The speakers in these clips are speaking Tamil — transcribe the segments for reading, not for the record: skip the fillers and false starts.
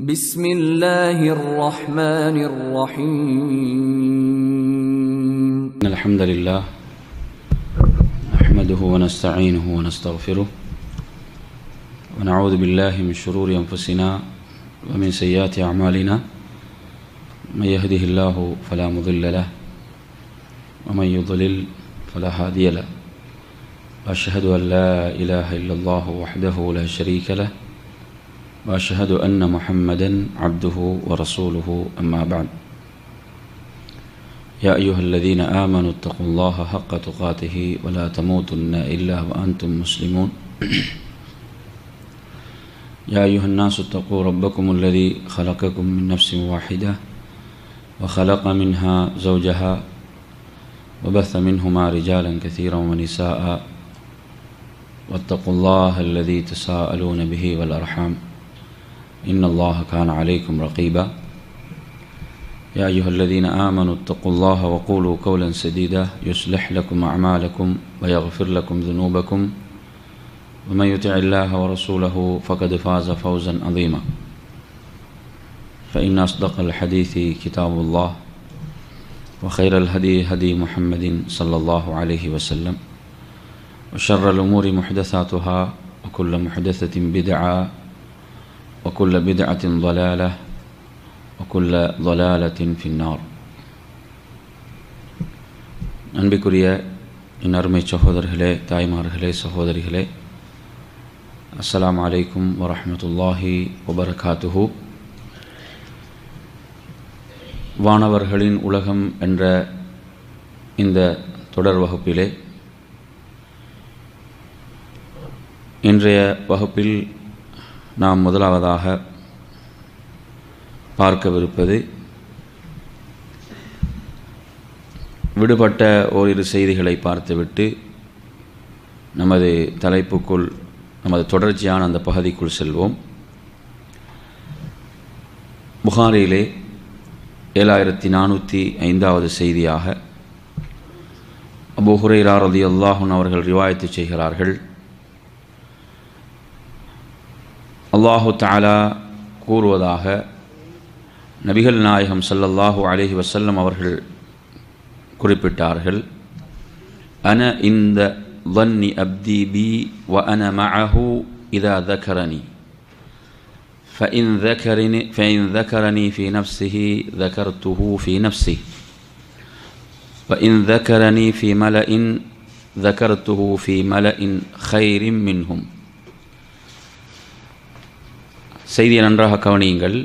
بسم الله الرحمن الرحيم الحمد لله نحمده ونستعينه ونستغفره ونعوذ بالله من شرور أنفسنا ومن سيئات أعمالنا من يهده الله فلا مضل له ومن يضلل فلا هادي له وأشهد أن لا إله إلا الله وحده لا شريك له وأشهد أن محمدًا عبده ورسوله أما بعد يا أيها الذين آمنوا اتقوا الله حق تقاته ولا تموتن إلا وأنتم مسلمون يا أيها الناس اتقوا ربكم الذي خلقكم من نفس واحدة وخلق منها زوجها وبث منهما رجالا كثيرا ونساء واتقوا الله الذي تساءلون به والأرحام إن الله كان عليكم رقيبا يا أيها الذين آمنوا اتقوا الله وقولوا قولا سديدا يصلح لكم أعمالكم ويغفر لكم ذنوبكم ومن يطع الله ورسوله فقد فاز فوزا عظيما فإن أصدق الحديث كتاب الله وخير الهدي هدي محمد صلى الله عليه وسلم وشر الأمور محدثاتها وكل محدثة بدعة وكل بدعة ضلالة وكل ضلالة في النار அன்பிற்குரிய என் அருமை சகோதரர்களே, தாய்மார்களே, சகோதரிகளே, அஸ்ஸலாமு அலைக்கும் வரஹ்மத்துல்லாஹி வபரகாத்துஹு. வானவர்களின் உலகம் என்ற இந்த தொடர் வகுப்பிலே இன்றைய வகுப்பில் நாம் முதலாவதாக பார்க்கவிருப்பது விடுபட்ட ஓரிரு செய்திகளை பார்த்துவிட்டு நமது தலைப்புக்குள், நமது தொடர்ச்சியான அந்த பகுதிக்குள் செல்வோம். புகாரியிலே 7405வது செய்தியாக அபூ ஹுரைரா ரலியல்லாஹு அன்ஹு அவர்கள் ரிவாயத்து செய்கிறார்கள். அல்லாஹு தஆலா கூறுவதாக, நபிகள் நாயகம் ஸல்லல்லாஹு அலைஹி வஸல்லம் அவர்கள் குறிப்பிட்டார்கள், அன இந்த ظنி அப்தி பி வ அன மஅஹு இதா ذكرني فإن ذكرني في نفسه ذكرته في نفسي وإن ذكرني في ملأ ذكرته في ملأ خير منهم. செய்தியை நன்றாக கவனியுங்கள்.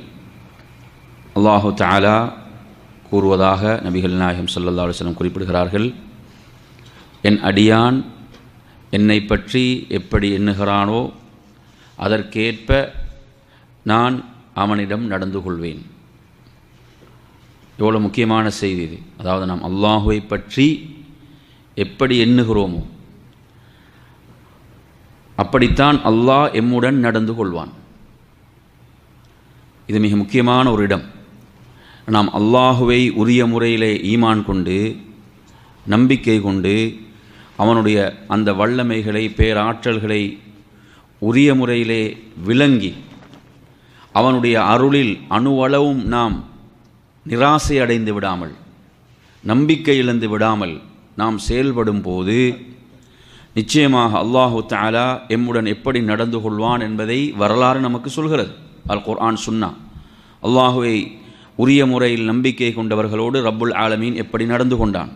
அல்லாஹு தஆலா கூறுவதாக, நபிகள் நாயகம் ஸல்லல்லாஹு அலைஹி வஸல்லம் குறிப்பிடுகிறார்கள், என் அடியான் என்னை பற்றி எப்படி எண்ணுகிறானோ அதற்கேற்ப நான் அவனிடம் நடந்து கொள்வேன். எவ்வளோ முக்கியமான செய்தி இது. அதாவது நாம் அல்லாஹுவை பற்றி எப்படி எண்ணுகிறோமோ அப்படித்தான் அல்லாஹ் எம்முடன் நடந்து கொள்வான். இது மிக முக்கியமான ஒரு இடம். நாம் அல்லாஹுவை உரிய முறையிலே ஈமான் கொண்டு, நம்பிக்கை கொண்டு, அவனுடைய அந்த வல்லமைகளை, பேராற்றல்களை உரிய முறையிலே விளங்கி, அவனுடைய அருளில் அணுவளவும் நாம் நிராசை அடைந்து விடாமல், நம்பிக்கை இழந்து விடாமல் நாம் செயல்படும் போது நிச்சயமாக அல்லாஹு தஆலா எம்முடன் எப்படி நடந்து கொள்வான் என்பதை வரலாறு நமக்கு சொல்கிறது. அல் குர்ஆன் சுன்னா அல்லாஹுவை உரிய முறையில் நம்பிக்கை கொண்டவர்களோடு ரப்புல் ஆலமீன் எப்படி நடந்து கொண்டான்.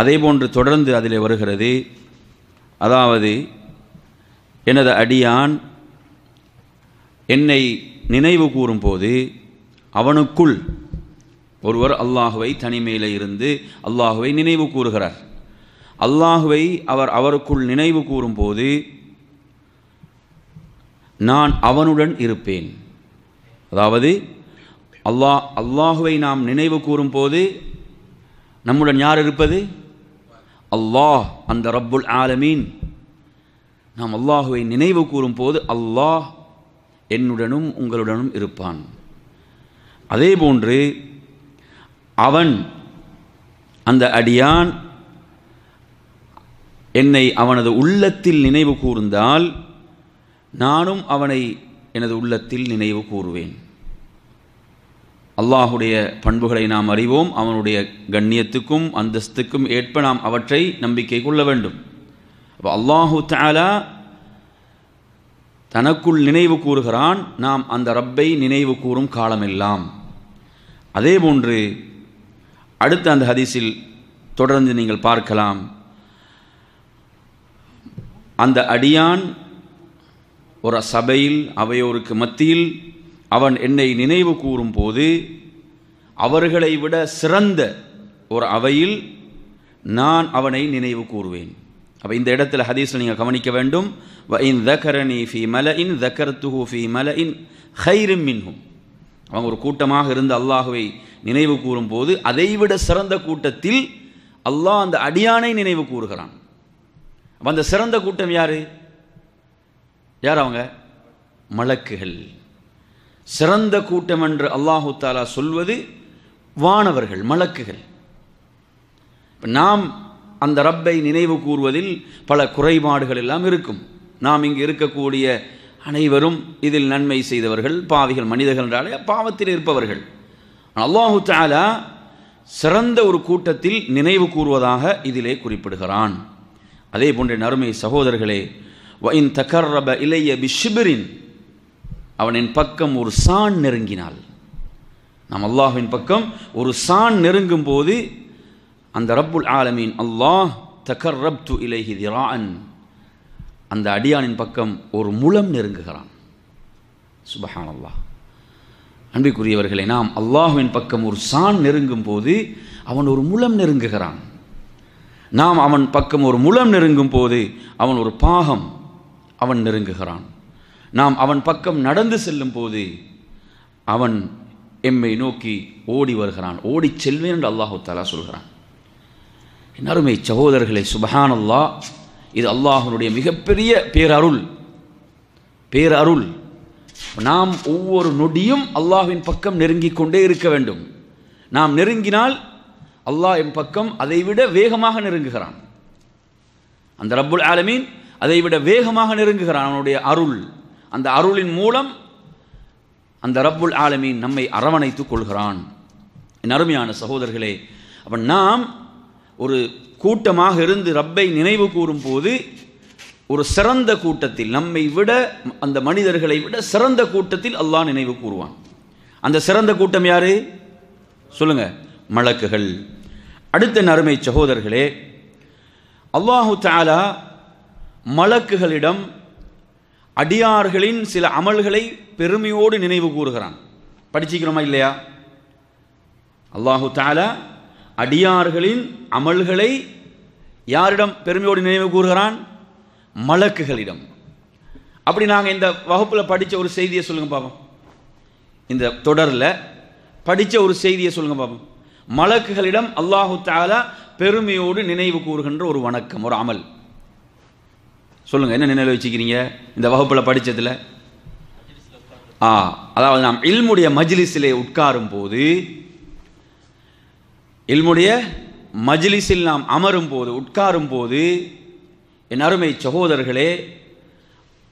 அதேபோன்று தொடர்ந்து அதிலே வருகிறது, அதாவது எனது அடியான் என்னை நினைவு கூறும்போது அவனுக்குள் ஒருவர் அல்லாஹுவை தனிமையில் இருந்து அல்லாஹுவை நினைவு கூறுகிறார். அல்லாஹுவை அவருக்குள் நினைவு கூறும்போது நான் அவனுடன் இருப்பேன். அதாவது அல்லாஹுவை நாம் நினைவு கூறும்போது நம்முடன் யார் இருப்பது? அல்லாஹ், அந்த ரப்புல் ஆலமீன். நாம் அல்லாஹுவை நினைவு கூறும்போது அல்லாஹ் என்னுடனும் உங்களுடனும் இருப்பான். அதேபோன்று அவன், அந்த அடியான் என்னை அவனது உள்ளத்தில் நினைவு கூர்ந்தால் நானும் அவனை எனது உள்ளத்தில் நினைவு கூறுவேன். அல்லாஹுடைய பண்புகளை நாம் அறிவோம். அவனுடைய கண்ணியத்துக்கும் அந்தஸ்துக்கும் ஏற்ப நாம் அவற்றை நம்பிக்கை கொள்ள வேண்டும். அப்போ அல்லாஹு தஆலா தனக்குள் நினைவு கூறுகிறான். நாம் அந்த ரப்பை நினைவு கூறும் காலமெல்லாம். அதே போன்று அடுத்த அந்த ஹதீஸில் தொடர்ந்து நீங்கள் பார்க்கலாம், அந்த அடியான் ஒரு சபையில் அவையோருக்கு மத்தியில் அவன் என்னை நினைவு கூறும் போது அவர்களை விட சிறந்த ஒரு அவையில் நான் அவனை நினைவு கூறுவேன். அப்போ இந்த இடத்துல ஹதீஸில் நீங்கள் கவனிக்க வேண்டும், வஇன் ذكرني في ملئ ذكرته في ملئ خير منهم. அவங்க ஒரு கூட்டமாக இருந்து அல்லாஹுவை நினைவு கூறும் போது அதைவிட சிறந்த கூட்டத்தில் அல்லாஹ் அந்த அடியானை நினைவு கூறுகிறான். அப்போ அந்த சிறந்த கூட்டம் யார்? அவங்க மலக்குகள். சிறந்த கூட்டம் என்று அல்லாஹு தஆலா சொல்வது வானவர்கள், மலக்குகள். நாம் அந்த ரப்பை நினைவு கூறுவதில் பல குறைபாடுகள் எல்லாம் இருக்கும். நாம் இங்கு இருக்கக்கூடிய அனைவரும் இதில் நன்மை செய்தவர்கள், பாவிகள், மனிதர்கள் என்றாலே பாவத்தில் இருப்பவர்கள். அல்லாஹு தஆலா சிறந்த ஒரு கூட்டத்தில் நினைவு கூறுவதாக இதிலே குறிப்பிடுகிறான். அதே போன்ற நறுமை சகோதரர்களே, வஇன் தகர்ரப இலைய பிஷ்பிரின், அவன் என் பக்கம் ஒரு சான் நெருங்கினால், நாம் அல்லாஹ்வின் பக்கம் ஒரு சான் நெருங்கும் போது அந்த ரப்புல் ஆலமீன் அல்லாஹ் தகர்ரப்து இலைஹி திராஅன், அந்த அடியானின் பக்கம் ஒரு முழம் நெருங்குகிறான். சுப்ஹானல்லாஹ். அன்பிற்குரியவர்களே, நாம் அல்லாஹ்வின் பக்கம் ஒரு சான் நெருங்கும் போது அவன் ஒரு முழம் நெருங்குகிறான். நாம் அவன் பக்கம் ஒரு முழம் நெருங்கும் போது அவன் ஒரு பாகம் அவன் நெருங்குகிறான். நாம் அவன் பக்கம் நடந்து செல்லும் போது அவன் எம்மை நோக்கி ஓடி வருகிறான். ஓடி செல்வேன் என்று அல்லாஹு தஆலா சொல்கிறான். என் அருமை சகோதரர்களே, சுப்ஹானல்லாஹ், இது அல்லாஹ்வுடைய மிகப்பெரிய பேரருள். நாம் ஒவ்வொரு நொடியும் அல்லாஹ்வின் பக்கம் நெருங்கிக் கொண்டே இருக்க வேண்டும். நாம் நெருங்கினால் அல்லாஹ் என் பக்கம் அதைவிட வேகமாக நெருங்குகிறான். அந்த ரப்புல் ஆலமீன் அதைவிட வேகமாக நெருங்குகிறான். அவனுடைய அருள், அந்த அருளின் மூலம் அந்த ரப்புல் ஆலமீன் நம்மை அரவணைத்துக் கொள்கிறான். என் அருமையான சகோதரர்களே, அப்போ நாம் ஒரு கூட்டமாக இருந்து ரப்பை நினைவு கூறும் போது ஒரு சிறந்த கூட்டத்தில், நம்மை விட, அந்த மனிதர்களை விட சிறந்த கூட்டத்தில் அல்லாஹ் நினைவு கூறுவான். அந்த சிறந்த கூட்டம் யாரு சொல்லுங்க? மலக்குகள். அடுத்த நறுமை சகோதரர்களே, அல்லாஹு தஆலா மலக்குகளிடம் அடியார்களின் சில அமல்களை பெருமையோடு நினைவு கூறுகிறான். படிச்சிக்கிறோமா இல்லையா? அல்லாஹு தஆலா அடியார்களின் அமல்களை யாரிடம் பெருமையோடு நினைவு கூறுகிறான்? மலக்குகளிடம். அப்படி நாங்கள் இந்த வகுப்பில் படித்த ஒரு செய்தியை சொல்லுங்க பாப்போம். இந்த தொடரில் படித்த ஒரு செய்தியை சொல்லுங்க பாப்போம். மலக்குகளிடம் அல்லாஹு தஆலா பெருமையோடு நினைவு கூறுகின்ற ஒரு வணக்கம், ஒரு அமல் சொல்லுங்க. என்ன நினைவு வச்சுக்கிறீங்க இந்த வகுப்பில் படித்ததில்? அதாவது நாம் இல்முடைய மஜ்லிஸிலே உட்காரும் போது, இல்முடைய மஜ்லிஸில் நாம் அமரும் போது, உட்காரும் போது, என் அருமை சகோதரர்களே,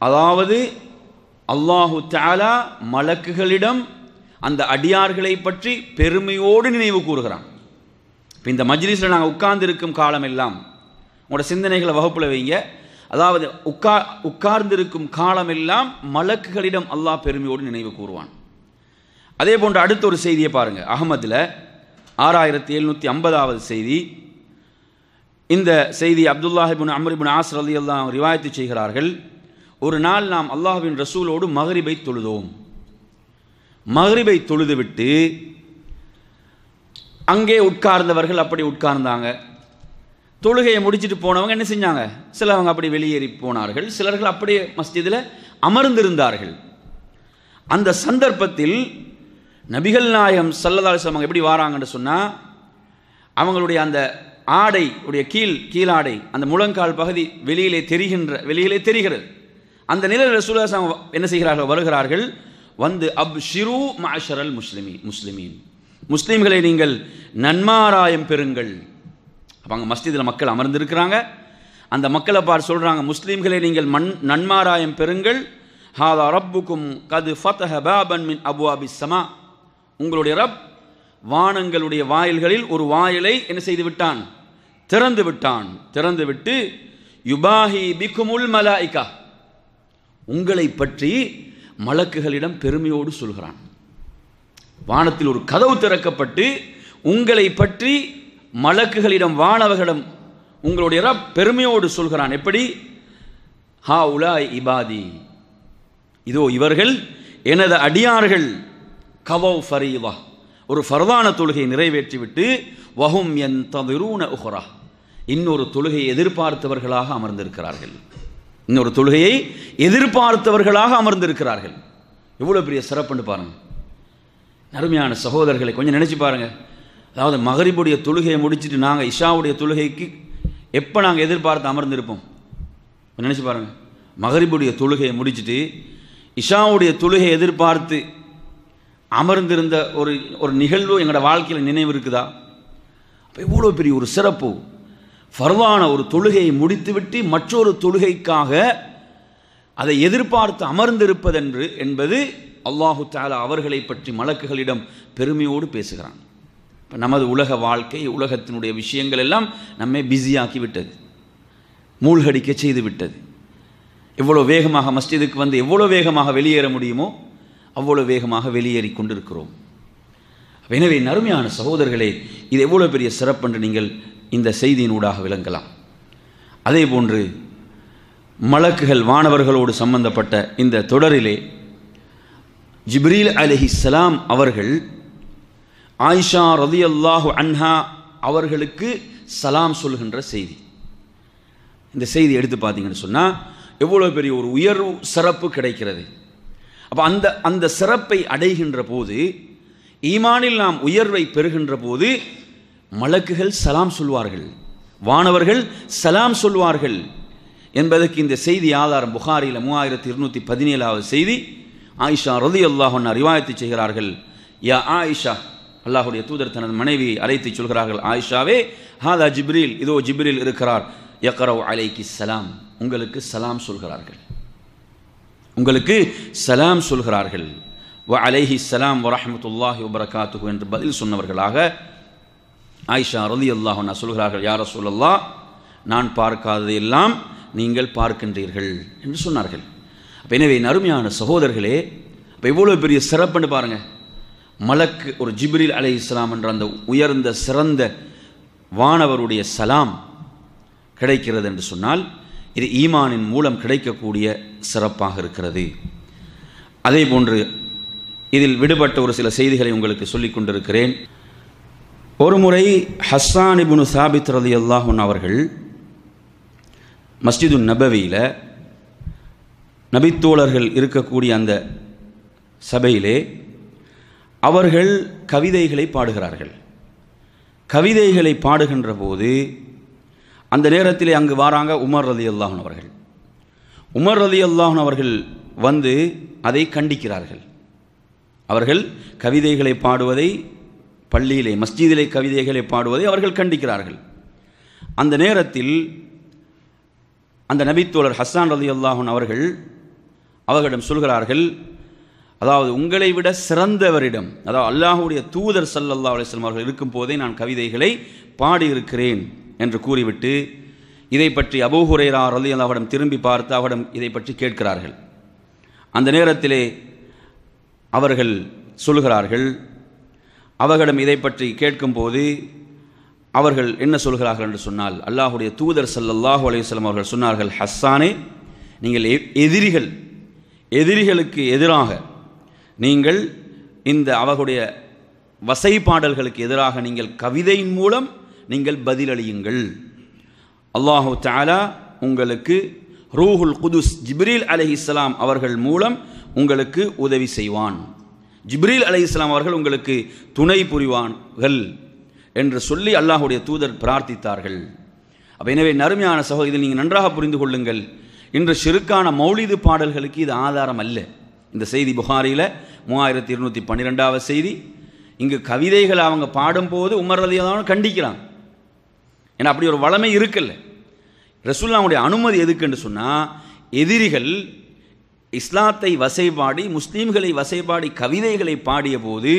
அதாவது அல்லாஹு தஆலா மலக்குகளிடம் அந்த அடியார்களை பற்றி பெருமையோடு நினைவு கூறுகிறான். இப்போ இந்த மஜ்லிஸில் நாங்கள் உட்கார்ந்திருக்கும் காலமெல்லாம் உங்களோட சிந்தனைகளை வகுப்பில் வைங்க. அதாவது உட்கார்ந்திருக்கும் காலமெல்லாம் மலக்குகளிடம் அல்லாஹ் பெருமையோடு நினைவு கூறுவான். அதே போன்று அடுத்த ஒரு செய்தியை பாருங்கள். அஹ்மதில் 6750வது செய்தி. இந்த செய்தி அப்துல்லாஹ் இப்னு அம்ர் இப்னு ஆஸ் ரலியல்லாஹு அன்ஹு ரிவாயத்து செய்கிறார்கள். ஒரு நாள் நாம் அல்லாஹ்வின் ரசூலோடு மக்ரிபை தொழுதோம். மக்ரிபை தொழுதுவிட்டு அங்கே உட்கார்ந்தவர்கள் அப்படி உட்கார்ந்தாங்க. தொழுகையை முடிச்சுட்டு போனவங்க என்ன செஞ்சாங்க? சிலவங்க அப்படி வெளியேறி போனார்கள், சிலர்கள் அப்படியே மஸ்ஜிதில் அமர்ந்திருந்தார்கள். அந்த சந்தர்ப்பத்தில் நபிகள் நாயகம் ஸல்லல்லாஹு அலைஹி வஸல்லம் எப்படி வாராங்கன்னு சொன்னால், அவங்களுடைய அந்த ஆடை உடைய கீழாடை, அந்த முழங்கால் பகுதி வெளியிலே தெரிகிறது. அந்த நிலையில் ரசூலுல்லாஹி ஸல்லல்லாஹு அலைஹி வஸல்லம் என்ன செய்கிறார்கள்? வருகிறார்கள். வந்து அப்ஷிரு மஅஷரல் முஸ்லிமீன், முஸ்லீம்களை நீங்கள் நன்மாராயம் பெறுங்கள். அப்போ அங்கே மஸ்ஜிதில் மக்கள் அமர்ந்திருக்கிறாங்க. அந்த மக்களை பார்த்து சொல்கிறாங்க, முஸ்லீம்களை நீங்கள் நன்மாராயம் பெறுங்கள். ஹாதா ரப்புக்கும் கது ஃபதஹ பாபன் மின் அப்வாபிஸ் ஸமா, உங்களுடைய ரப் வானங்களுடைய வாயில்களில் ஒரு வாயிலை என்ன செய்து விட்டான், திறந்து விட்டான். திறந்து விட்டு யுபாஹி பிகுமுல் மலாயிகா, உங்களை பற்றி மலக்குகளிடம் பெருமையோடு சொல்கிறான். வானத்தில் ஒரு கதவு திறக்கப்பட்டு உங்களை பற்றி மலக்குகளிடம் வானவர்களிடம் உங்களுடைய ரப் பெருமையோடு சொல்கிறான். எப்படி? ஹா உலாய் இபாதி, இதோ இவர்கள் எனது அடியார்கள். கவௌ ஃபரீதா, ஒரு ஃபர்தான தொழுகையை நிறைவேற்றிவிட்டு வஹும் யன்ததிரூன உஹ்ரா, இன்னொரு தொழுகையை எதிர்பார்த்தவர்களாக அமர்ந்திருக்கிறார்கள். இன்னொரு தொழுகையை எதிர்பார்த்தவர்களாக அமர்ந்திருக்கிறார்கள். எவ்வளோ பெரிய சிறப்புன்னு பாருங்கள். அருமையான சகோதரர்களை கொஞ்சம் நினச்சி பாருங்கள். அதாவது மகரிபுடைய தொழுகையை முடிச்சுட்டு நாங்கள் இஷாவுடைய தொழுகைக்கு எப்போ நாங்கள் எதிர்பார்த்து அமர்ந்திருப்போம் நினச்சி பாருங்கள். மகரிபுடைய தொழுகையை முடிச்சுட்டு இஷாவுடைய தொழுகையை எதிர்பார்த்து அமர்ந்திருந்த ஒரு நிகழ்வு எங்களோட வாழ்க்கையில் நினைவு இருக்குதா? அப்போ இவ்வளோ பெரிய ஒரு சிறப்பு. ஃபர்தான ஒரு தொழுகையை முடித்துவிட்டு மற்றொரு தொழுகைக்காக அதை எதிர்பார்த்து அமர்ந்திருப்பதென்று என்பது அல்லாஹு தஆலா அவர்களை பற்றி மலக்குகளிடம் பெருமையோடு பேசுகிறான். இப்போ நமது உலக வாழ்க்கை, உலகத்தினுடைய விஷயங்கள் எல்லாம் நம்மை பிஸியாக்கி விட்டது, மூழ்கடிக்க செய்து விட்டது. எவ்வளோ வேகமாக மஸ்ஜிதுக்கு வந்து எவ்வளோ வேகமாக வெளியேற முடியுமோ அவ்வளோ வேகமாக வெளியேறி கொண்டிருக்கிறோம். எனவே நறுமையான சகோதரர்களே, இது எவ்வளோ பெரிய சிறப்பென்று நீங்கள் இந்த செய்தியினூடாக விளங்கலாம். அதே போன்று மலக்குகள் வானவர்களோடு சம்பந்தப்பட்ட இந்த தொடரிலே ஜிப்ரீல் அலைஹிஸ்ஸலாம் அவர்கள் ஆயிஷா ரலியல்லாஹு அன்ஹா அவர்களுக்கு சலாம் சொல்கின்ற செய்தி. இந்த செய்தி எடுத்து பார்த்தீங்கன்னு சொன்னால் எவ்வளோ பெரிய ஒரு உயர்வு சிறப்பு கிடைக்கிறது. அப்போ அந்த சிறப்பை அடைகின்ற போது, ஈமானில் நாம் உயர்வை பெறுகின்ற போது மலக்குகள் சலாம் சொல்வார்கள், வானவர்கள் சலாம் சொல்வார்கள் என்பதற்கு இந்த செய்தி ஆதாரம் புகாரியில் 3217வது செய்தி. ஆயிஷா ரலியல்லாஹு அன்ஹா ரிவாயத்து செய்கிறார்கள். யா ஆயிஷா, அல்லாஹுடைய தூதர் தனது மனைவியை அழைத்து சொல்கிறார்கள், ஆயிஷாவே, ஹாதா ஜிப்ரீல், இதோ ஜிப்ரீல் இருக்கிறார், யக்ரவு அலைக்கி சலாம், உங்களுக்கு சலாம் சொல்கிறார்கள், உங்களுக்கு சலாம் சொல்கிறார்கள். வ அலைஹி ஸலாம் வ ரஹ்மத்துல்லாஹி வ பரகாத்துஹு என்று பதில் சொன்னவர்களாக ஆயிஷா ரலியல்லாஹு அன்ஹா சொல்கிறார்கள், யா ரசூலல்லாஹ், நான் பார்க்காததையெல்லாம் நீங்கள் பார்க்கின்றீர்கள் என்று சொன்னார்கள். அப்போ எனவே அருமையான சகோதரர்களே, அப்போ எவ்வளோ பெரிய சிறப்புன்னு பாருங்கள். மலக்கு ஒரு ஜிப்ரீல் அலைஹிஸ்ஸலாம் என்ற அந்த உயர்ந்த சிறந்த வானவருடைய சலாம் கிடைக்கிறது என்று சொன்னால் இது ஈமானின் மூலம் கிடைக்கக்கூடிய சிறப்பாக இருக்கிறது. அதே போன்று இதில் விடுபட்ட ஒரு சில செய்திகளை உங்களுக்கு சொல்லிக் கொண்டிருக்கிறேன். ஒரு முறை ஹஸ்ஸான் இப்னு சாபித் ரலியல்லாஹு அன்ஹு அவர்கள் மஸ்ஜிது நபவியில் நபித்தோழர்கள் இருக்கக்கூடிய அந்த சபையிலே அவர்கள் கவிதைகளை பாடுகிறார்கள். கவிதைகளை பாடுகின்ற போது அந்த நேரத்திலே அங்கு வாராங்க உமர் ரலியல்லாஹு அன்ஹு அவர்கள். உமர் ரலியல்லாஹு அன்ஹு அவர்கள் வந்து அதை கண்டிக்கிறார்கள். அவர்கள் கவிதைகளை பாடுவதை, பள்ளியிலே மஸ்ஜிதிலே கவிதைகளை பாடுவதை அவர்கள் கண்டிக்கிறார்கள். அந்த நேரத்தில் அந்த நபித்தோழர் ஹஸ்ஸான் ரலியல்லாஹு அன்ஹு அவர்கள் அவர்களிடம் சொல்கிறார்கள், அதாவது உங்களை விட சிறந்தவரிடம், அதாவது அல்லாஹுடைய தூதர் ஸல்லல்லாஹு அலைஹி வஸல்லம் அவர்கள் இருக்கும் போதே நான் கவிதைகளை பாடியிருக்கிறேன் என்று கூறிவிட்டு இதை பற்றி அபூ ஹுரைரா ரலியல்லாஹு அவரிடம் திரும்பி பார்த்து அவரிடம் இதை பற்றி கேட்கிறார்கள். அந்த நேரத்திலே அவர்கள் சொல்கிறார்கள், அவர்களிடம் இதை பற்றி கேட்கும்போது அவர்கள் என்ன சொல்கிறார்கள் என்று சொன்னால், அல்லாஹுடைய தூதர் ஸல்லல்லாஹு அலைஹி வஸல்லம் அவர்கள் சொன்னார்கள், ஹஸ்ஸானே, நீங்கள் எதிரிகளுக்கு எதிராக நீங்கள் இந்த அவர்களுடைய வசைப்பாடல்களுக்கு எதிராக நீங்கள் கவிதையின் மூலம் நீங்கள் பதிலளியுங்கள். அல்லாஹு தஆலா உங்களுக்கு ரூஹுல் குதுஸ் ஜிப்ரீல் அலைஹிஸ்ஸலாம் அவர்கள் மூலம் உங்களுக்கு உதவி செய்வான், ஜிப்ரீல் அலைஹிஸ்ஸலாம் அவர்கள் உங்களுக்கு துணை புரிவார்கள் என்று சொல்லி அல்லாஹுடைய தூதர் பிரார்த்தித்தார்கள். அப்போ எனவே நறுமையான சகோதரர், இதில் நீங்கள் நன்றாக புரிந்து கொள்ளுங்கள், இன்று ஷிர்கான மௌலிது பாடல்களுக்கு இது ஆதாரம் அல்ல. இந்த செய்தி புகாரியில் 3212வது செய்தி. இங்கு கவிதைகள் அவங்க பாடும்போது உமர் ரலியல்லாஹு அன்ஹு கண்டிக்கிறாங்க. ஏன்னா அப்படி ஒரு வளமை இருக்குல்ல. ரசூலுல்லாஹ்வுடைய அனுமதி எதுக்குன்னு சொன்னால், எதிரிகள் இஸ்லாத்தை வசைபாடி முஸ்லீம்களை வசைபாடி கவிதைகளை பாடிய போது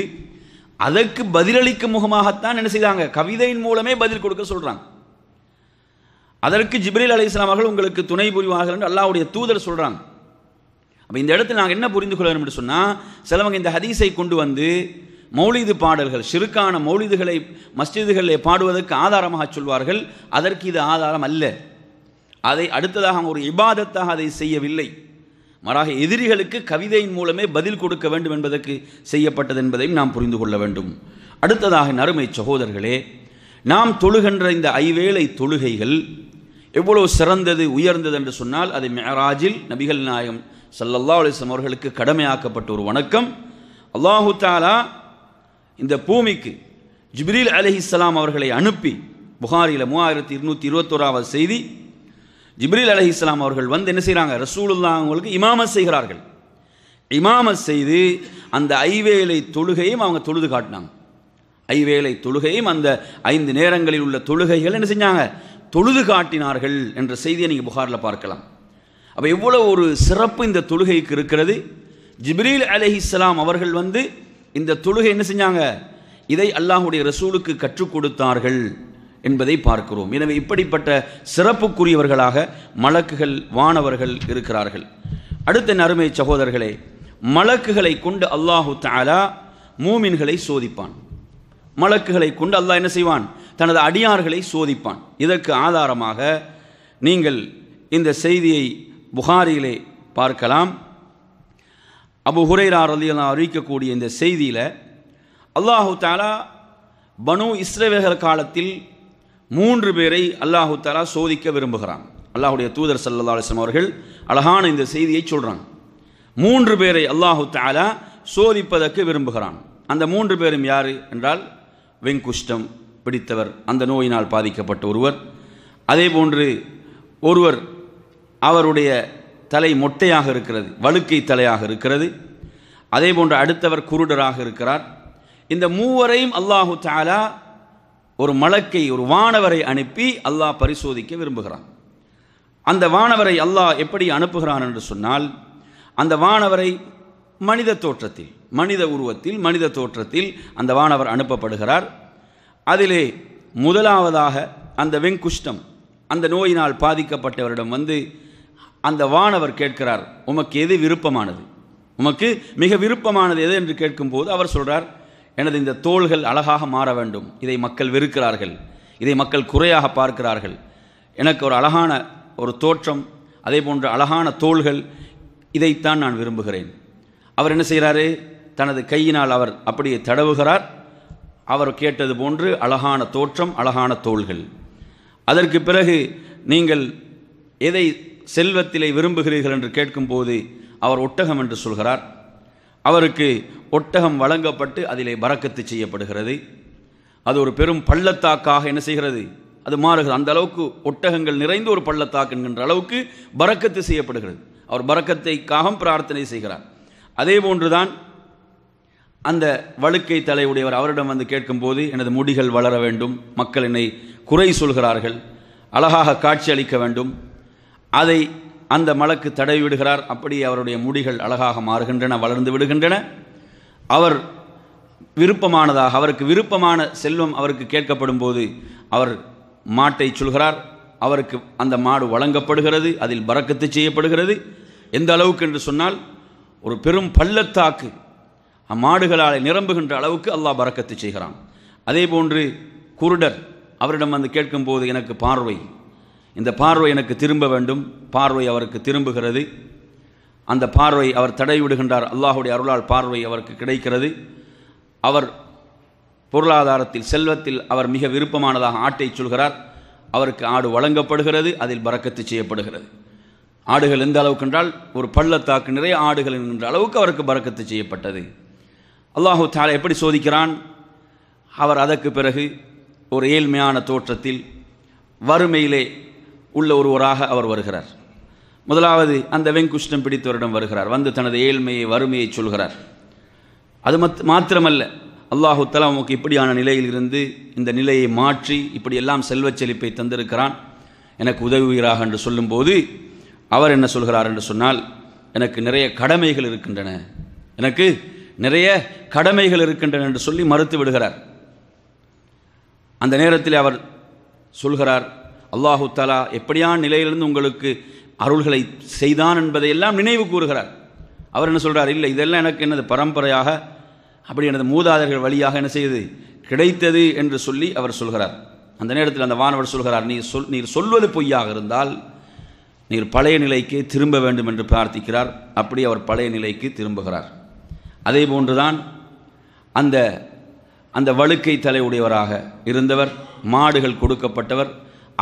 அதற்கு பதிலளிக்கும் முகமாகத்தான் என்ன செய்தாங்க, கவிதையின் மூலமே பதில் கொடுக்க சொல்றாங்க. அதற்கு ஜிப்ரீல் அலைஹிஸ்ஸலாம் அவர்கள் உங்களுக்கு துணை புரிவார்கள் என்று அல்லாஹ்வுடைய தூதர் சொல்றாங்க. அப்போ இந்த இடத்துல நாங்கள் என்ன புரிந்து கொள்ள வேண்டும் என்று சொன்னால், சிலவங்க இந்த ஹதீஸை கொண்டு வந்து மௌலிது பாடல்கள் ஷிர்கான மௌலிதுகளை மஸ்ஜிதுகளில் பாடுவதற்கு ஆதாரமாக சொல்வார்கள். அதற்கு இது ஆதாரம் அல்ல. அதை அடுத்ததாக ஒரு இபாதத்தாக அதை செய்யவில்லை. மாறாக எதிரிகளுக்கு கவிதையின் மூலமே பதில் கொடுக்க வேண்டும் என்பதற்கு செய்யப்பட்டது என்பதையும் நாம் புரிந்து கொள்ள வேண்டும். அடுத்ததாக நறுமை சகோதரர்களே, நாம் தொழுகின்ற இந்த ஐவேளை தொழுகைகள் எவ்வளவு சிறந்தது உயர்ந்தது என்று சொன்னால், அது மிஅராஜில் நபிகள் நாயகம் ஸல்லல்லாஹு அலைஹி வஸல்லம் அவர்களுக்கு கடமையாக்கப்பட்ட ஒரு வணக்கம். அல்லாஹு தஆலா இந்த பூமிக்கு ஜிப்ரீல் அலைஹிஸ்ஸலாம் அவர்களை அனுப்பி, புகாரியில் 3221வது செய்தி, ஜிப்ரீல் அலைஹிஸ்ஸலாம் அவர்கள் வந்து என்ன செய்கிறாங்க, ரசூலுல்லாஹ் அவங்களுக்கு இமாமத் செய்கிறார்கள். இமாமத் செய்து அந்த ஐவேளை தொழுகையும் அவங்க தொழுது காட்டினாங்க. ஐவேளை தொழுகையும் அந்த 5 நேரங்களில் உள்ள தொழுகைகள் என்ன செஞ்சாங்க, தொழுது காட்டினார்கள் என்ற செய்தியை நீங்கள் புகாரில் பார்க்கலாம். அப்போ எவ்வளோ ஒரு சிறப்பு இந்த தொழுகைக்கு இருக்கிறது. ஜிப்ரீல் அலைஹிஸ்ஸலாம் அவர்கள் வந்து இந்த தொழுகை என்ன செஞ்சாங்க, இதை அல்லாஹ்வுடைய ரசூலுக்கு கற்றுக் கொடுத்தார்கள் என்பதை பார்க்கிறோம். எனவே இப்படிப்பட்ட சிறப்புக்குரியவர்களாக மலக்குகள் வானவர்கள் இருக்கிறார்கள். அடுத்த நறுமை சகோதரர்களே, மலக்குகளை கொண்டு அல்லாஹு தஆலா மூமின்களை சோதிப்பான். மலக்குகளை கொண்டு அல்லாஹ் என்ன செய்வான், தனது அடியார்களை சோதிப்பான். இதற்கு ஆதாரமாக நீங்கள் இந்த செய்தியை புகாரியிலே பார்க்கலாம். அபு ஹுரைரா ரலியல்லாஹு அன்ஹு அறிவிக்கக்கூடிய இந்த செய்தியில் அல்லாஹு தஆலா பனு இஸ்ரவேல் காலத்தில் 3 பேரை அல்லாஹு தஆலா சோதிக்க விரும்புகிறான். அல்லாஹ்வுடைய தூதர் ஸல்லல்லாஹு அலைஹி வஸல்லம் அவர்கள் அழகான இந்த செய்தியை சொல்கிறாங்க. 3 பேரை அல்லாஹு தஆலா சோதிப்பதற்கு விரும்புகிறான். அந்த 3 பேரும் யார் என்றால், வெங்குஷ்டம் பிடித்தவர், அந்த நோயினால் பாதிக்கப்பட்ட ஒருவர். அதே போன்று ஒருவர் அவருடைய தலை மொட்டையாக இருக்கிறது, வழுக்கை தலையாக இருக்கிறது. அதே போன்று அடுத்தவர் குருடராக இருக்கிறார். இந்த 3வரையும் அல்லாஹு தஆலா ஒரு மலக்கை, ஒரு வானவரை அனுப்பி அல்லாஹ் பரிசோதிக்க விரும்புகிறான். அந்த வானவரை அல்லாஹ் எப்படி அனுப்புகிறான் என்று சொன்னால், அந்த வானவரை மனித தோற்றத்தில், மனித உருவத்தில், மனித தோற்றத்தில் அந்த வானவர் அனுப்பப்படுகிறார். அதிலே முதலாவதாக அந்த வெங்குஷ்டம், அந்த நோயினால் பாதிக்கப்பட்டவரிடம் வந்து அந்த வானவர் கேட்கிறார், உமக்கு எது விருப்பமானது, உமக்கு மிக விருப்பமானது எது என்று கேட்கும்போது அவர் சொல்கிறார், எனது இந்த தோள்கள் அழகாக மாற வேண்டும், இதை மக்கள் வெறுக்கிறார்கள், இதை மக்கள் குறையாக பார்க்கிறார்கள், எனக்கு ஒரு அழகான ஒரு தோற்றம், அதே போன்ற அழகான தோள்கள், இதைத்தான் நான் விரும்புகிறேன். அவர் என்ன செய்கிறாரு, தனது கையினால் அவர் அப்படியே தடவுகிறார். அவர் கேட்டது போன்று அழகான தோற்றம், அழகான தோள்கள். அதற்கு பிறகு நீங்கள் எதை செல்வத்திலே விரும்புகிறீர்கள் என்று கேட்கும்போது அவர் ஒட்டகம் என்று சொல்கிறார். அவருக்கு ஒட்டகம் வழங்கப்பட்டு அதிலே பரக்கத்து செய்யப்படுகிறது. அது ஒரு பெரும் பள்ளத்தாக்காக என்ன செய்கிறது, அது மாறுகிறது. அந்த அளவுக்கு ஒட்டகங்கள் நிறைந்த ஒரு பள்ளத்தாக்கு என்கின்ற அளவுக்கு பரக்கத்து செய்யப்படுகிறது. அவர் பரக்கத்தைக்காக பிரார்த்தனை செய்கிறார். அதே போன்றுதான் அந்த வழுக்கை தலையுடையவர் அவரிடம் வந்து கேட்கும்போது, எனது முடிகள் வளர வேண்டும், மக்கள் என்னை குறை சொல்கிறார்கள், அழகாக காட்சி அளிக்க வேண்டும், அதை அந்த மலக்கு தடவி விடுகிறார். அப்படியே அவருடைய முடிகள் அழகாக மாறுகின்றன, வளர்ந்து விடுகின்றன. அவர் விருப்பமானதாக, அவருக்கு விருப்பமான செல்வம் அவருக்கு கேட்கப்படும் போது அவர் மாட்டை சொல்கிறார். அவருக்கு அந்த மாடு வழங்கப்படுகிறது, அதில் பரக்கத்து செய்யப்படுகிறது. எந்த அளவுக்கு என்று சொன்னால், ஒரு பெரும் பள்ளத்தாக்கு அம்மாடுகளால் நிரம்புகின்ற அளவுக்கு அல்லாஹ் பரக்கத்து செய்கிறான். அதே போன்று குருடர் அவரிடம் வந்து கேட்கும்போது, எனக்கு பார்வை, இந்த பார்வை எனக்கு திரும்ப வேண்டும், பார்வை அவருக்கு திரும்புகிறது. அந்த பார்வை அவர் தடை விடுகின்றார், அல்லாஹுடைய அருளால் பார்வை அவருக்கு கிடைக்கிறது. அவர் பொருளாதாரத்தில், செல்வத்தில் அவர் மிக விருப்பமானதாக ஆட்டை சொல்கிறார். அவருக்கு ஆடு வழங்கப்படுகிறது, அதில் பரக்கத்து செய்யப்படுகிறது. ஆடுகள் எந்த அளவுக்கு என்றால், ஒரு பள்ளத்தாக்கு நிறைய ஆடுகள் என்கின்ற அளவுக்கு அவருக்கு பரக்கத்து செய்யப்பட்டது. அல்லாஹு தஆலா எப்படி சோதிக்கிறான், அவர் அதற்கு பிறகு ஒரு ஏழ்மையான தோற்றத்தில் வறுமையிலே உள்ள ஒருவராக அவர் வருகிறார். முதலாவது அந்த வெங்குஷ்டம் பிடித்தவரிடம் வருகிறார். வந்து தனது ஏழ்மையை, வறுமையை சொல்கிறார். அது மாத்திரமல்ல, அல்லாஹு தஆலா நமக்கு இப்படியான நிலையில் இருந்து இந்த நிலையை மாற்றி இப்படியெல்லாம் செல்வச் செழிப்பை தந்திருக்கிறான், எனக்கு உதவுகிறாக என்று சொல்லும்போது அவர் என்ன சொல்கிறார் என்று சொன்னால், எனக்கு நிறைய கடமைகள் இருக்கின்றன, எனக்கு நிறைய கடமைகள் இருக்கின்றன என்று சொல்லி மறுத்து விடுகிறார். அந்த நேரத்தில் அவர் சொல்கிறார், அல்லாஹு தஆலா எப்படியான நிலையிலிருந்து உங்களுக்கு அருள்களை செய்தான் என்பதையெல்லாம் நினைவு கூறுகிறார். அவர் என்ன சொல்கிறார், இல்லை இதெல்லாம் எனக்கு எனது பரம்பரையாக அப்படி எனது மூதாதையர்கள் வழியாக என்ன செய்து கிடைத்தது என்று சொல்லி அவர் சொல்கிறார். அந்த நேரத்தில் அந்த வானவர் சொல்கிறார், நீர் சொல்வது பொய்யாக இருந்தால் நீர் பழைய நிலைக்கு திரும்ப வேண்டும் என்று பிரார்த்திக்கிறார். அப்படி அவர் பழைய நிலைக்கு திரும்புகிறார். அதே போன்றுதான் அந்த வழுக்கை தலையுடையவராக இருந்தவர், மாடுகள் கொடுக்கப்பட்டவர்,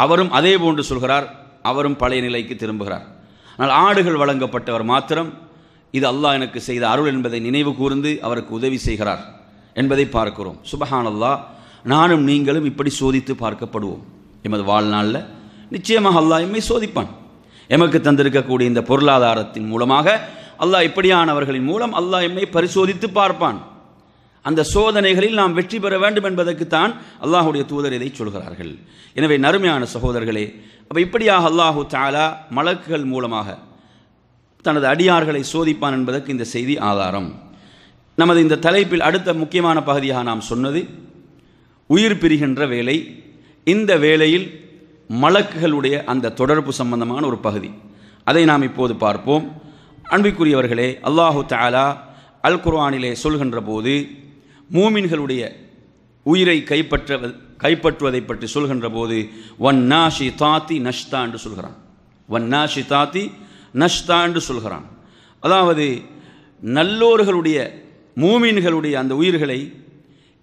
அவரும் அதே போன்று சொல்கிறார், அவரும் பழைய நிலைக்கு திரும்புகிறார். ஆனால் ஆடுகள் வழங்கப்பட்டவர் மாத்திரம் இது அல்லாஹ் எனக்கு செய்த அருள் என்பதை நினைவு கூர்ந்து அவருக்கு உதவி செய்கிறார் என்பதை பார்க்கிறோம். சுப்ஹானல்லாஹ், நானும் நீங்களும் இப்படி சோதித்து பார்க்கப்படுவோம். எமது வாழ்நாளில் நிச்சயமாக அல்லாஹ் எம்மை சோதிப்பான். எமக்கு தந்திருக்கக்கூடிய இந்த பொருளாதாரத்தின் மூலமாக அல்லாஹ் இப்படியானவர்களின் மூலம் அல்லாஹ் எம்மை பரிசோதித்து பார்ப்பான். அந்த சோதனைகளில் நாம் வெற்றி பெற வேண்டும் என்பதற்குத்தான் அல்லாஹுடைய தூதர் இதை சொல்கிறார்கள். எனவே நறுமையான சகோதரர்களே, அப்போ இப்படியாக அல்லாஹு தஆலா மலக்குகள் மூலமாக தனது அடியார்களை சோதிப்பான் என்பதற்கு இந்த செய்தி ஆதாரம். நமது இந்த தலைப்பில் அடுத்த முக்கியமான பகுதியாக நாம் சொன்னது உயிர் பிரிகின்ற வேலை. இந்த வேளையில் மலக்குகளுடைய அந்த தொடர்பு சம்பந்தமான ஒரு பகுதி, அதை நாம் இப்போது பார்ப்போம். அன்பிற்குரியவர்களே, அல்லாஹு தஆலா அல் குர்ஆனிலே சொல்கின்ற போது மூமின்களுடைய உயிரை கைப்பற்றுவதை பற்றி சொல்கின்ற போது வன்னாஷிதாத்தி நஷ்தா என்று சொல்கிறான். வன்னாஷிதாத்தி நஷ்தா என்று சொல்கிறான். அதாவது நல்லோர்களுடைய மூமின்களுடைய அந்த உயிர்களை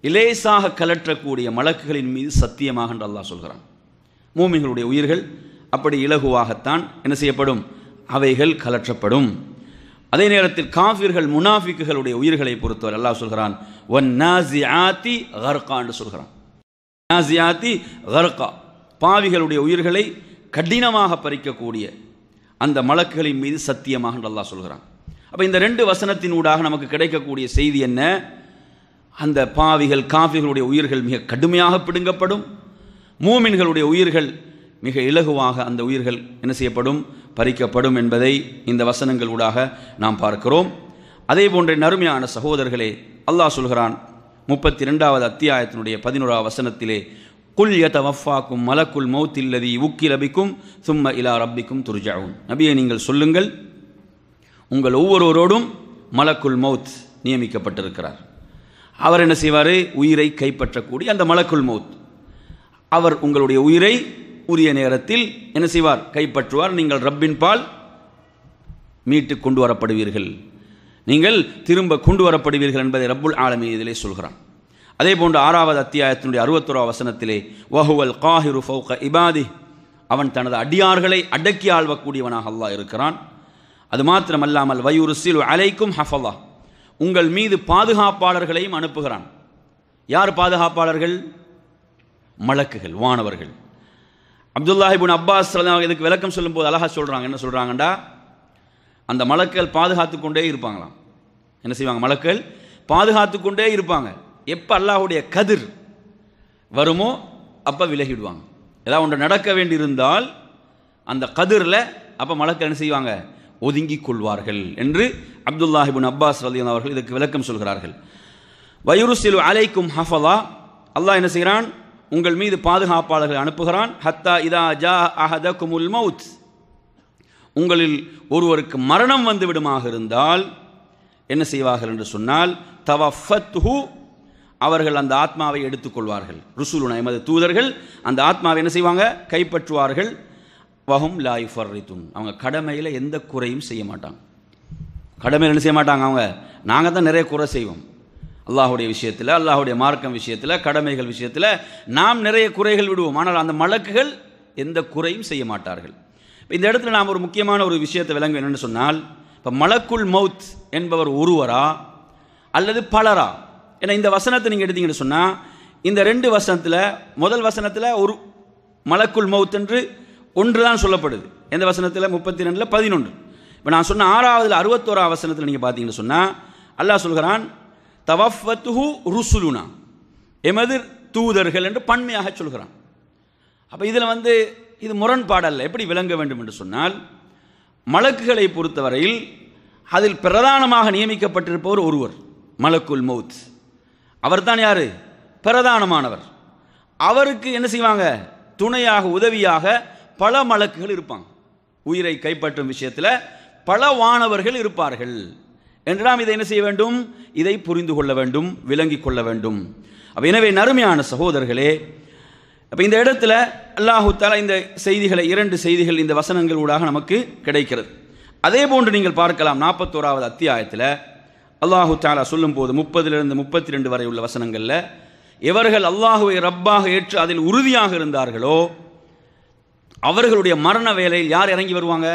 இலேசாக கலற்றக்கூடிய மலக்குகளின் மீது சத்தியமாக என்று அல்லாஹ் சொல்கிறான். மூமின்களுடைய உயிர்கள் அப்படி இலகுவாகத்தான் என்ன செய்யப்படும், அவைகள் கலற்றப்படும். அதே நேரத்தில் காஃபிர்கள் முனாஃபிக்குகளுடைய உயிர்களை பொறுத்தவரை அல்லாஹ் சொல்கிறான் வன்னாஸிஆத்தி கர்கா என்று சொல்கிறான். நாஸிஆத்தி கர்கா, பாவிகளுடைய உயிர்களை கடினமாக பறிக்கக்கூடிய அந்த மலக்குகளின் மீது சத்தியமாக என்று அல்லாஹ் சொல்கிறான். அப்போ இந்த ரெண்டு வசனத்தினூடாக நமக்கு கிடைக்கக்கூடிய செய்தி என்ன? அந்த பாவிகள் காஃபிர்களுடைய உயிர்கள் மிக கடுமையாக பிடுங்கப்படும், மூமின்களுடைய உயிர்கள் மிக இலகுவாக அந்த உயிர்கள் என்ன செய்யப்படும், பறிக்கப்படும் என்பதை இந்த வசனங்கள் ஊடாக நாம் பார்க்கிறோம். அதே போன்ற நறுமையான சகோதரர்களே, அல்லாஹ் சொல்கிறான் 32வது அத்தியாயத்தினுடைய 11வது வசனத்திலே, குல் யதவஃபாக்கும் மலக்குல் மௌத் இல்லதி உக்கில பிக்கும் சும்ம இலா ரப்பிக்கும் துர்ஜஊன். நபியே, நீங்கள் சொல்லுங்கள், உங்கள் ஒவ்வொருவரோடும் மலக்குல் மௌத் நியமிக்கப்பட்டிருக்கிறார். அவர் என்ன செய்வார்? உயிரை கைப்பற்றக்கூடிய அந்த மலக்குல் மௌத், அவர் உங்களுடைய உயிரை உரிய நேரத்தில் என்ன செய்வார்? கைப்பற்றுவார். நீங்கள் ரப்பின் பால் மீட்டு கொண்டு வரப்படுவீர்கள், நீங்கள் திரும்ப கொண்டு வரப்படுவீர்கள் என்பதை ரப்புல் ஆலமீன் இதிலே சொல்கிறான். அதே போன்று 6வது அத்தியாயத்தினுடைய 61வது வசனத்திலே வஹுவல் காஹிரு ஃபௌக இபாதி, அவன் தனது அடியார்களை அடக்கி ஆள்வக்கூடியவனாக அல்லாஹ் இருக்கிறான். அது மாத்திரமல்லாமல் வயுர்சிலு அலைக்கும் ஹஃபலா, உங்கள் மீது பாதுகாப்பாளர்களையும் அனுப்புகிறான். யார் பாதுகாப்பாளர்கள்? மலக்குகள், வானவர்கள். அப்துல்லாஹ் இப்னு அப்பாஸ் இதுக்கு விளக்கம் சொல்லும்போது அழகா சொல்கிறாங்க. என்ன சொல்கிறாங்கண்டா, அந்த மலக்குகள் பாதுகாத்து கொண்டே இருப்பாங்களாம். என்ன செய்வாங்க? மலக்குகள் பாதுகாத்து கொண்டே இருப்பாங்க. எப்போ அல்லாஹுடைய கதிர் வருமோ அப்போ விலகிடுவாங்க. ஏதாவது ஒன்று நடக்க வேண்டியிருந்தால் அந்த கதிரில் அப்போ மலக்குகள் என்ன செய்வாங்க? ஒதுங்கிக் கொள்வார்கள் என்று அப்துல்லாஹ் இப்னு அப்பாஸ் ரலியல்லாஹு அவர்கள் இதுக்கு விளக்கம் சொல்கிறார்கள். வயுர்சிலு அலைக்கும் ஹஃபலா, அல்லாஹ் என்ன செய்கிறான்? உங்கள் மீது பாதுகாப்பாளர்கள் அனுப்புகிறான். ஹத்தா இதா ஜா அஹதகுமுல் மௌத், உங்களில் ஒருவருக்கு மரணம் வந்து விடுமாக இருந்தால் என்ன செய்வார்கள் என்று சொன்னால், தவஃபத்ஹு, அவர்கள் அந்த ஆத்மாவை எடுத்துக்கொள்வார்கள். ருசுலுனா, எமது தூதர்கள் அந்த ஆத்மாவை என்ன செய்வாங்க? கைப்பற்றுவார்கள். வஹும் லா யுஃபர்ரிதுன், அவங்க கடமையில் எந்த குறையும் செய்ய மாட்டாங்க. கடமையில் என்ன செய்ய மாட்டாங்க அவங்க? நாங்கள் தான் நிறைய குறை செய்வோம். அல்லாஹுடைய விஷயத்தில், அல்லாஹுடைய மார்க்கம் விஷயத்தில், கடமைகள் விஷயத்தில் நாம் நிறைய குறைகள் விடுவோம். ஆனால் அந்த மலக்குகள் எந்த குறையும் செய்ய மாட்டார்கள். இந்த இடத்துல நாம் ஒரு முக்கியமான ஒரு விஷயத்தை விளங்க என்னென்னு சொன்னால், இப்போ மலக்குல் மௌத் என்பவர் ஒருவரா அல்லது பலரா? ஏன்னா இந்த வசனத்தை நீங்கள் எடுத்தீங்கன்னு சொன்னால், இந்த ரெண்டு வசனத்தில், முதல் வசனத்தில் ஒரு மலக்குல் மௌத் என்று ஒன்று தான் சொல்லப்படுது. எந்த வசனத்தில்? 32ல் 11. இப்போ நான் சொன்ன 6வது 61வது வசனத்தில் நீங்கள் பார்த்தீங்கன்னு சொன்னால் அல்லாஹ் சொல்கிறான் தவஃபத்துஹு ருசுலுனா, எமது தூதர்கள் என்று பன்மையாக சொல்கிறான். அப்போ இதில் இது முரண்பாடல்ல. எப்படி விளங்க வேண்டும் என்று சொன்னால், மலக்குகளை பொறுத்தவரையில் அதில் பிரதானமாக நியமிக்கப்பட்டிருப்பவர் ஒருவர், மலக்குல் மௌத். அவர் தான் யாரு? பிரதானமானவர். அவருக்கு என்ன செய்வாங்க? துணையாக, உதவியாக பல மலக்குகள் இருப்பாங்க. உயிரை கைப்பற்றும் விஷயத்தில் பல வானவர்கள் இருப்பார்கள் என்று நாம் இதை என்ன செய்ய வேண்டும்? இதை புரிந்து கொள்ள வேண்டும், விளங்கிக் கொள்ள வேண்டும். எனவே நறுமையான சகோதரர்களே, அப்போ இந்த இடத்துல அல்லாஹு தஆலா இந்த செய்திகளை, 2 செய்திகள் இந்த வசனங்கள் ஊடாக நமக்கு கிடைக்கிறது. அதே போன்று நீங்கள் பார்க்கலாம் 41வது அத்தியாயத்தில் அல்லாஹு தஆலா சொல்லும் போது 30லிருந்து 32 வரை உள்ள வசனங்களில், எவர்கள் அல்லாஹுவை ரப்பாக ஏற்று அதில் உறுதியாக இருந்தார்களோ அவர்களுடைய மரண வேளையில் யார் இறங்கி வருவாங்க?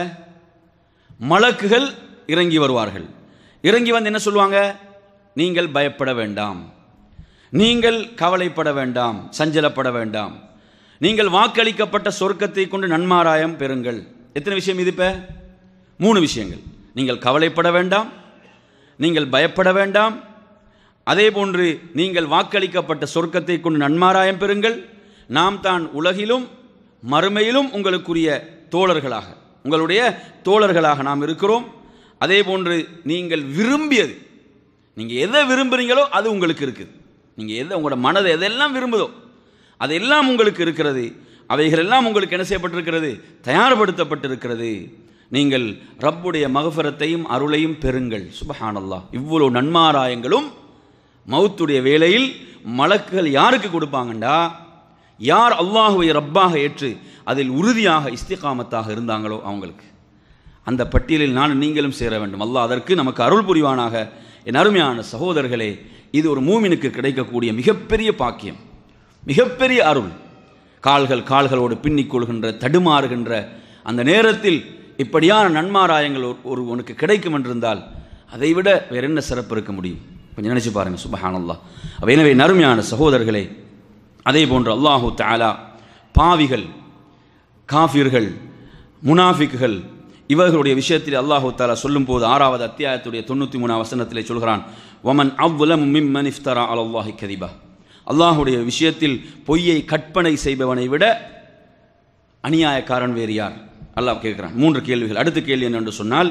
மலக்குகள் இறங்கி வருவார்கள். இறங்கி வந்து என்ன சொல்லுவாங்க? நீங்கள் பயப்பட வேண்டாம், நீங்கள் கவலைப்பட வேண்டாம், சஞ்சலப்பட வேண்டாம், நீங்கள் வாக்களிக்கப்பட்ட சொர்க்கத்தை கொண்டு நன்மாராயம் பெறுங்கள். எத்தனை விஷயம் இது? இப்போ 3 விஷயங்கள். நீங்கள் கவலைப்பட வேண்டாம், நீங்கள் பயப்பட வேண்டாம், அதே போன்று நீங்கள் வாக்களிக்கப்பட்ட சொர்க்கத்தை கொண்டு நன்மாராயம் பெறுங்கள். நாம் தான் உலகிலும் மறுமையிலும் உங்களுக்குரிய தோழர்களாக, உங்களுடைய தோழர்களாக நாம் இருக்கிறோம். அதே போன்று நீங்கள் விரும்பியது, நீங்கள் எதை விரும்புகிறீங்களோ அது உங்களுக்கு இருக்குது. நீங்கள் எதை, உங்களோட மனதை எதெல்லாம் விரும்புதோ அதெல்லாம் உங்களுக்கு இருக்கிறது. அவைகளெல்லாம் உங்களுக்கு என்ன செய்யப்பட்டிருக்கிறது? தயார்படுத்தப்பட்டிருக்கிறது. நீங்கள் ரப்புடைய மகஃபிரத்தையும் அருளையும் பெறுங்கள். சுப்ஹானல்லாஹ். இவ்வளோ நன்மாராயங்களும் மௌத்துடைய வேளையில் மலக்குகள் யாருக்கு கொடுப்பாங்கண்டா, யார் அல்லாஹுவை ரப்பாக ஏற்று அதில் உறுதியாக இஸ்திகாமத்தாக இருந்தாங்களோ அவங்களுக்கு. அந்த பட்டியலில் நான் நீங்களும் சேர வேண்டும். அல்லாஹ் அதற்கு நமக்கு அருள் புரிவானாக. என் அருமையான சகோதரர்களே, இது ஒரு மூமினுக்கு கிடைக்கக்கூடிய மிகப்பெரிய பாக்கியம், மிகப்பெரிய அருள். கால்களோடு பின்னிக்கொள்கின்ற, தடுமாறுகின்ற அந்த நேரத்தில் இப்படியான நன்மாராயங்கள் ஒருவனுக்கு கிடைக்கும் என்றிருந்தால் அதைவிட வேற என்ன சிறப்பு இருக்க முடியும்? கொஞ்சம் நினைச்சு பாருங்க. சுப்ஹானல்லாஹ். எனவே நறுமையான சகோதரர்களே, அதே போன்று அல்லாஹு தஆலா பாவிகள், காஃபிர்கள், முனாஃபிக்குகள் இவர்களுடைய விஷயத்தில் அல்லாஹு தஆலா சொல்லும் போது 6வது அத்தியாயத்துடைய 93வது வசனத்திலே சொல்கிறான், வமன் அவ்லமு மிம்மன் இஃப்தரா அலல்லாஹி கதிபா. அல்லாஹுடைய விஷயத்தில் பொய்யை கற்பனை செய்பவனை விட அநியாயக்காரன் வேறு யார்? அல்லாஹ் கேட்கிறான். 3 கேள்விகள். அடுத்த கேள்வி என்னென்று சொன்னால்,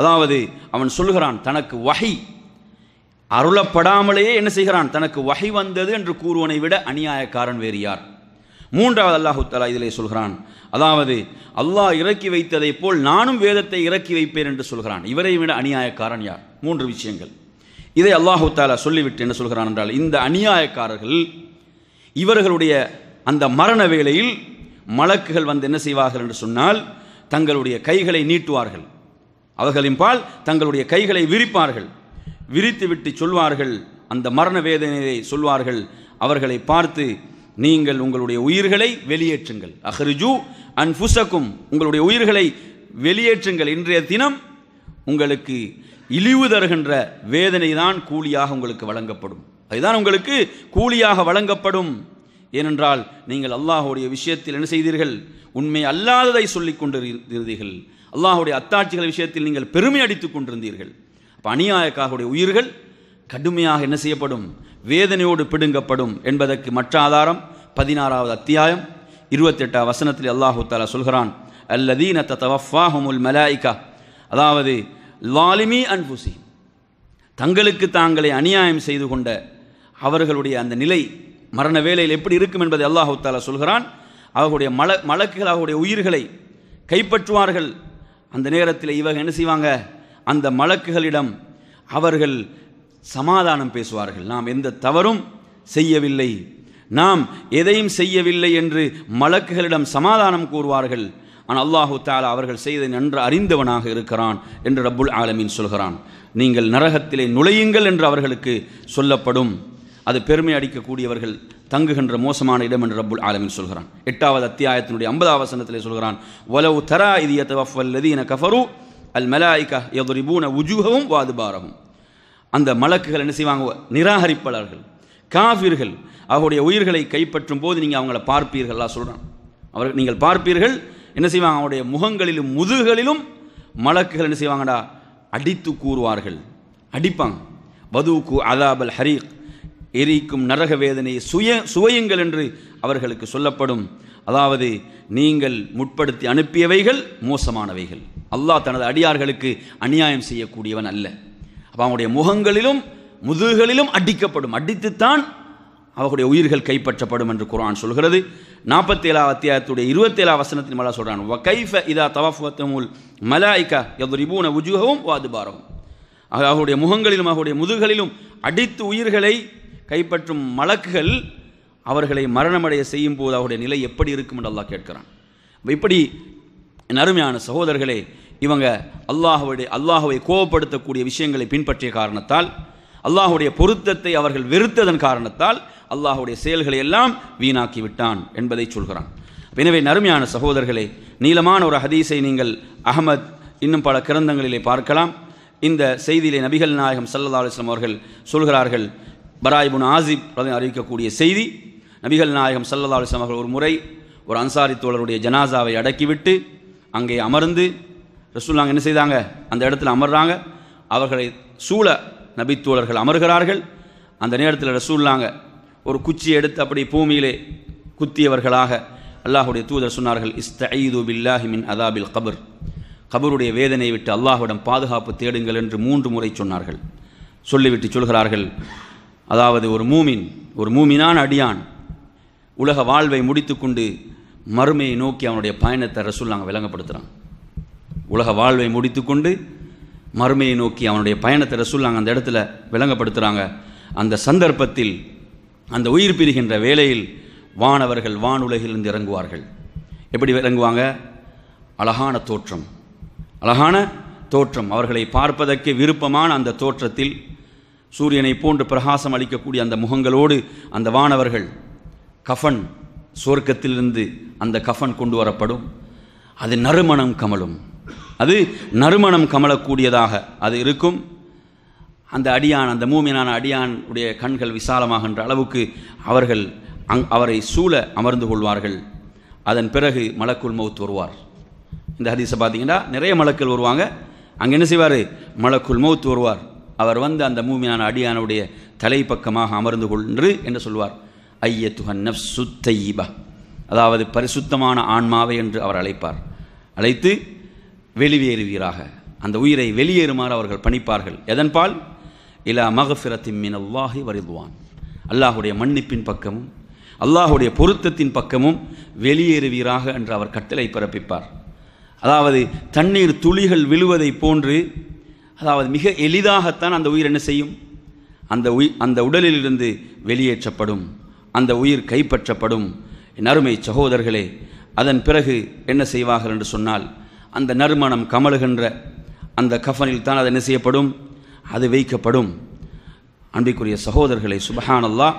அதாவது அவன் சொல்கிறான், தனக்கு வஹி அருளப்படாமலேயே என்ன செய்கிறான்? தனக்கு வஹி வந்தது என்று கூறுவனை விட அநியாயக்காரன் வேறு யார்? 3வது அல்லாஹு தஆலா இதிலே சொல்கிறான், அதாவது அல்லாஹ் இறக்கி வைத்ததை போல் நானும் வேதத்தை இறக்கி வைப்பேன் என்று சொல்கிறான். இவரை விட அநியாயக்காரன் யார்? 3 விஷயங்கள். இதை அல்லாஹு தஆலா சொல்லிவிட்டு என்ன சொல்கிறான் என்றால், இந்த அநியாயக்காரர்கள் இவர்களுடைய அந்த மரண வேளையில் மலக்குகள் வந்து என்ன செய்வார்கள் என்று சொன்னால், தங்களுடைய கைகளை நீட்டுவார்கள், அவர்களின் பால் தங்களுடைய கைகளை விரிப்பார்கள். விரித்துவிட்டு சொல்வார்கள், அந்த மரண வேதனையை சொல்வார்கள், அவர்களை பார்த்து, நீங்கள் உங்களுடைய உயிர்களை வெளியேற்றுங்கள், அஹ்ரிஜு அன்ஃபுஸக்கும், உங்களுடைய உயிர்களை வெளியேற்றுங்கள். இன்றைய தினம் உங்களுக்கு இழிவு தருகின்ற வேதனை தான் கூலியாக உங்களுக்கு வழங்கப்படும். அதுதான் உங்களுக்கு கூலியாக வழங்கப்படும். ஏனென்றால் நீங்கள் அல்லாஹுடைய விஷயத்தில் என்ன செய்தீர்கள்? உண்மை அல்லாததை சொல்லிக் கொண்டிருந்தீர்கள். அல்லாஹுடைய அத்தாட்சிகள் விஷயத்தில் நீங்கள் பெருமை அடித்துக் கொண்டிருந்தீர்கள். அப்போ அநியாயக்காரருடைய உயிர்கள் கடுமையாக என்ன செய்யப்படும்? வேதனையோடு பிடுங்கப்படும் என்பதற்கு மற்ற ஆதாரம் 16வது அத்தியாயம் 28வது வசனத்தில் அல்லாஹு தஆலா சொல்கிறான், அல்லதீன ததவஃபாஹுமுல் மலாயிகா, அதாவது லாலிமி அன்ஃபுஸி, தங்களுக்கு தாங்களே அநியாயம் செய்து கொண்ட அவர்களுடைய அந்த நிலை மரண வேளையில் எப்படி இருக்கும் என்பதை அல்லாஹு தஆலா சொல்கிறான். அவர்களுடைய மலக்குகள் அவர்களுடைய உயிர்களை கைப்பற்றுவார்கள். அந்த நேரத்தில் இவர்கள் என்ன செய்வாங்க? அந்த மலக்குகளிடம் அவர்கள் சமாதானம் பேசுவார்கள். நாம் எந்த தவறும் செய்யவில்லை, நாம் எதையும் செய்யவில்லை என்று மலக்குகளிடம் சமாதானம் கூறுவார்கள். ஆனால் அல்லாஹு தஆலா அவர்கள் செய்த நன்று அறிந்தவனாக இருக்கிறான் என்று ரப்புல் ஆலமீன் சொல்கிறான். நீங்கள் நரகத்திலே நுழையுங்கள் என்று அவர்களுக்கு சொல்லப்படும். அது பெருமை அடிக்கக்கூடியவர்கள் தங்குகின்ற மோசமான இடம் என்று ரப்புல் ஆலமீன் சொல்கிறான். 8வது அத்தியாயத்தினுடைய 50வது வசனத்திலே சொல்கிறான், வலவ் தரா இதி யதவஃபல் லதீன கஃபரு அல் மலாயிகா யضربون وجوههم وادبارهم. அந்த மலக்குகள் என்ன செய்வாங்க? நிராகரிப்பாளர்கள், காஃபிர்கள் அவருடைய உயிர்களை கைப்பற்றும் போது நீங்கள் அவங்கள பார்ப்பீர்கள். அல்லாஹ் சொல்கிறான், அவர்கள் நீங்கள் பார்ப்பீர்கள். என்ன செய்வாங்க? அவருடைய முகங்களிலும் முதுகுகளிலும் மலக்குகள் என்ன செய்வாங்கடா? அடித்து கூறுவார்கள், அடிப்பாங்க. வதூக்கு அதாபல் ஹரீக், எரிக்கும் நரக வேதனையை சுவையுங்கள் என்று அவர்களுக்கு சொல்லப்படும். அதாவது நீங்கள் முற்படுத்தி அனுப்பியவைகள் மோசமானவைகள். அல்லாஹ் தனது அடியார்களுக்கு அநியாயம் செய்யக்கூடியவன் அல்ல. அப்போ அவனுடைய முகங்களிலும் முதுகுகளிலும் அடிக்கப்படும், அடித்துத்தான் அவர்களுடைய உயிர்கள் கைப்பற்றப்படும் என்று குர்ஆன் சொல்கிறது. 47 அத்தியாயத்துடைய 27 வசனத்தின் மேலே சொல்கிறான், வகைஃப இதா தவஃபத்துமுல் மலாயிகா யضربون وجوههم وادبارهم. அவருடைய முகங்களிலும் அவருடைய முதுகுகளிலும் அடித்து உயிர்களை கைப்பற்றும் மலக்குகள் அவர்களை மரணமடைய செய்யும் போது அவருடைய நிலை எப்படி இருக்கும் என்று அல்லாஹ் கேட்கிறான். இப்படி அருமையான சகோதரர்களே, இவங்க அல்லாஹுவை கோபப்படுத்தக்கூடிய விஷயங்களை பின்பற்றிய காரணத்தால், அல்லாஹுடைய பொருத்தத்தை அவர்கள் வெறுத்ததன் காரணத்தால் அல்லாஹுடைய செயல்களை எல்லாம் வீணாக்கி விட்டான் என்பதை சொல்கிறான். எனவே நறுமையான சகோதரர்களே, நீளமான ஒரு ஹதீஸை நீங்கள் அஹ்மத் இன்னும் பல கிரந்தங்களிலே பார்க்கலாம். இந்த செய்தியிலே நபிகள் நாயகம் ஸல்லல்லாஹு அலைஹி வஸல்லம் அவர்கள் சொல்கிறார்கள், பரா இப்னு ஆசிப் அறிவிக்கக்கூடிய செய்தி, நபிகள் நாயகம் ஸல்லல்லாஹு அலைஹி வஸல்லம் அவர்கள் ஒரு முறை ஒரு அன்சாரி தோழருடைய ஜனாசாவை அடக்கிவிட்டு அங்கே அமர்ந்து ரசூலுல்லாஹ் என்ன செய்தாங்க, அந்த இடத்துல அமர்றாங்க. அவர்களை சூழ நபித்தோழர்கள் அமர்கிறார்கள். அந்த நேரத்தில் ரசூலுல்லாஹ் ஒரு குச்சியை எடுத்து அப்படி பூமியிலே குத்தியவர்களாக அல்லாஹுடைய தூதர் சொன்னார்கள், இஸ்தஈது பில்லாஹி மின் அதாபில் கபர், கபருடைய வேதனையை விட்டு அல்லாஹ்விடம் பாதுகாப்பு தேடுங்கள் என்று 3 முறை சொன்னார்கள். சொல்லிவிட்டு சொல்கிறார்கள், அதாவது ஒரு மூமினான அடியான் உலக வாழ்வை முடித்து கொண்டு மறுமையை நோக்கி அவனுடைய பயணத்தை ரசூலுல்லாஹ் விளங்கப்படுத்துகிறான். உலக வாழ்வை முடித்து கொண்டு மறுமையை நோக்கி அவனுடைய பயணத்தை ரசூலுல்லாஹ் அந்த இடத்துல விளங்கப்படுத்துகிறாங்க. அந்த சந்தர்ப்பத்தில், அந்த உயிர் பிரிகின்ற வேளையில் வானவர்கள் வானுலகிலிருந்து இறங்குவார்கள். எப்படி இறங்குவாங்க? அழகான தோற்றம், அவர்களை பார்ப்பதற்கு விருப்பமான அந்த தோற்றத்தில் சூரியனை போன்று பிரகாசம் அளிக்கக்கூடிய அந்த முகங்களோடு அந்த வானவர்கள் கஃபன், சொர்க்கத்திலிருந்து அந்த கஃபன் கொண்டு வரப்படும். அது நறுமணம் கமலக்கூடியதாக அது இருக்கும். அந்த அடியான், அந்த மூமினான அடியான் உடைய கண்கள் விசாலமாகின்ற அளவுக்கு அவர்கள் அவரை சூழ அமர்ந்து கொள்வார்கள். அதன் பிறகு மலக்குல் மௌத் வருவார். இந்த ஹதீஸை பார்த்தீங்கன்னா நிறைய மலக்கள் வருவாங்க. அங்கே என்ன செய்வார்? மலக்குல் மௌத் வருவார். அவர் வந்து அந்த மூமினான அடியானுடைய தலைப்பக்கமாக அமர்ந்து கொண்டு என்ன சொல்வார்? ஐயத்துஹன் நஃப்ஸு தய்யிபா, அதாவது பரிசுத்தமான ஆன்மாவை என்று அவர் அழைப்பார். அழைத்து வெளியேறுவீராக, அந்த உயிரை வெளியேறுமாறு அவர்கள் பணிப்பார்கள். எதன்பால்? இலா மக்ஃபிரத்தின் மினல்லாஹி வரிதுவான், அல்லாஹுடைய மன்னிப்பின் பக்கமும் அல்லாஹுடைய பொருத்தத்தின் பக்கமும் வெளியேறுவீராக என்று அவர் கட்டளை பிறப்பிப்பார். அதாவது தண்ணீர் துளிகள் விழுவதை போன்று, அதாவது மிக எளிதாகத்தான் அந்த உயிர் என்ன செய்யும்? அந்த உடலிலிருந்து வெளியேற்றப்படும், அந்த உயிர் கைப்பற்றப்படும். என் அருமை சகோதரர்களே, அதன் பிறகு என்ன செய்வார்கள் என்று சொன்னால், அந்த நறுமணம் கமழுகின்ற அந்த கஃனில் தான் அது என்ன செய்யப்படும்? அது வைக்கப்படும். அன்பிற்குரிய சகோதரர்களை, சுப்ஹானல்லாஹ்,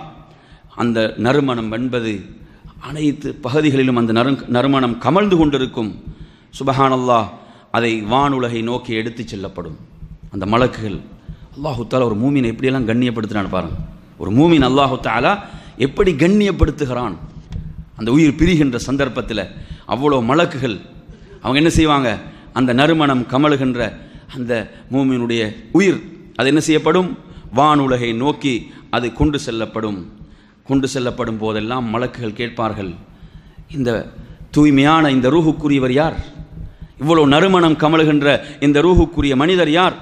அந்த நறுமணம் என்பது அனைத்து பகுதிகளிலும் அந்த நறுமணம் கமழ்ந்து கொண்டிருக்கும். சுப்ஹானல்லாஹ், அதை வானுலகை நோக்கி எடுத்து செல்லப்படும். அந்த மலக்குகள், அல்லாஹு தஆலா ஒரு மூமினை எப்படியெல்லாம் கண்ணியப்படுத்துகிறான் பாருங்க. ஒரு மூமின் அல்லாஹு தஆலா எப்படி கண்ணியப்படுத்துகிறான். அந்த உயிர் பிரிகின்ற சந்தர்ப்பத்தில் அவ்வளோ மலக்குகள் அவங்க என்ன செய்வாங்க? அந்த நறுமணம் கமழுகின்ற அந்த மூமினுடைய உயிர் அது என்ன செய்யப்படும்? வானுலகை நோக்கி அது கொண்டு செல்லப்படும் போதெல்லாம் மலக்குகள் கேட்பார்கள், இந்த தூய்மையான இந்த ரூஹுக்குரியவர் யார்? இவ்வளோ நறுமணம் கமழுகின்ற இந்த ரூஹுக்குரிய மனிதர் யார்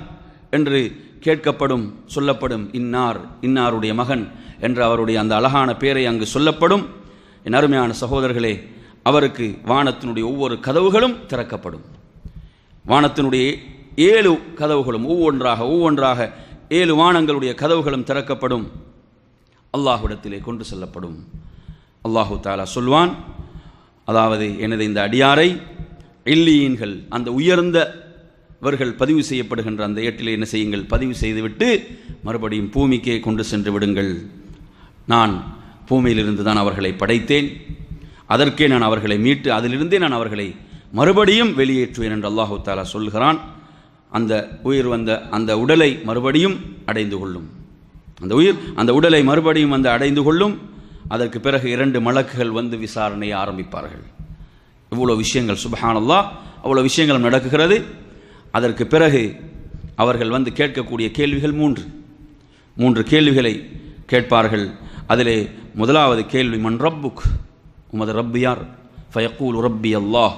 என்று கேட்கப்படும். சொல்லப்படும், இன்னாருடைய மகன் என்று அவருடைய அந்த அழகான பேரை அங்கு சொல்லப்படும். என் அருமையான சகோதரர்களே, அவருக்கு வானத்தினுடைய ஒவ்வொரு கதவுகளும் திறக்கப்படும். வானத்தினுடைய 7 கதவுகளும் ஒவ்வொன்றாக 7 வானங்களுடைய கதவுகளும் திறக்கப்படும். அல்லாஹ்விடத்திலே கொண்டு செல்லப்படும். அல்லாஹு தஆலா சொல்வான், அதாவது எனது இந்த அடியாரை இல்லீன்கள், அந்த உயர்ந்தவர்கள் பதிவு செய்யப்படுகின்ற அந்த ஏட்டிலே என்ன செய்யுங்கள்? பதிவு செய்துவிட்டு மறுபடியும் பூமிக்கே கொண்டு சென்று விடுங்கள். நான் பூமியிலிருந்து தான் அவர்களை படைத்தேன், அதற்கே நான் அவர்களை மீட்டு அதிலிருந்தே நான் அவர்களை மறுபடியும் வெளியேற்றுவேன் என்று அல்லாஹு தஆலா சொல்கிறான். அந்த உயிர் வந்த அந்த உடலை மறுபடியும் அடைந்து கொள்ளும். அந்த உயிர் அந்த உடலை மறுபடியும் வந்து அடைந்து கொள்ளும். அதற்கு பிறகு 2 மலக்குகள் வந்து விசாரணையை ஆரம்பிப்பார்கள். இவ்வளோ விஷயங்கள், சுப்ஹானல்லாஹ், அவ்வளோ விஷயங்களும் நடக்குகிறது. அதற்கு பிறகு அவர்கள் வந்து கேட்கக்கூடிய கேள்விகள் 3 கேள்விகளை கேட்பார்கள். அதிலே முதலாவது கேள்வி, மன் ரப்புக், உமது ரப்பு யார்? ஃபயக்கூல் ரப்பி அல்லாஹ்,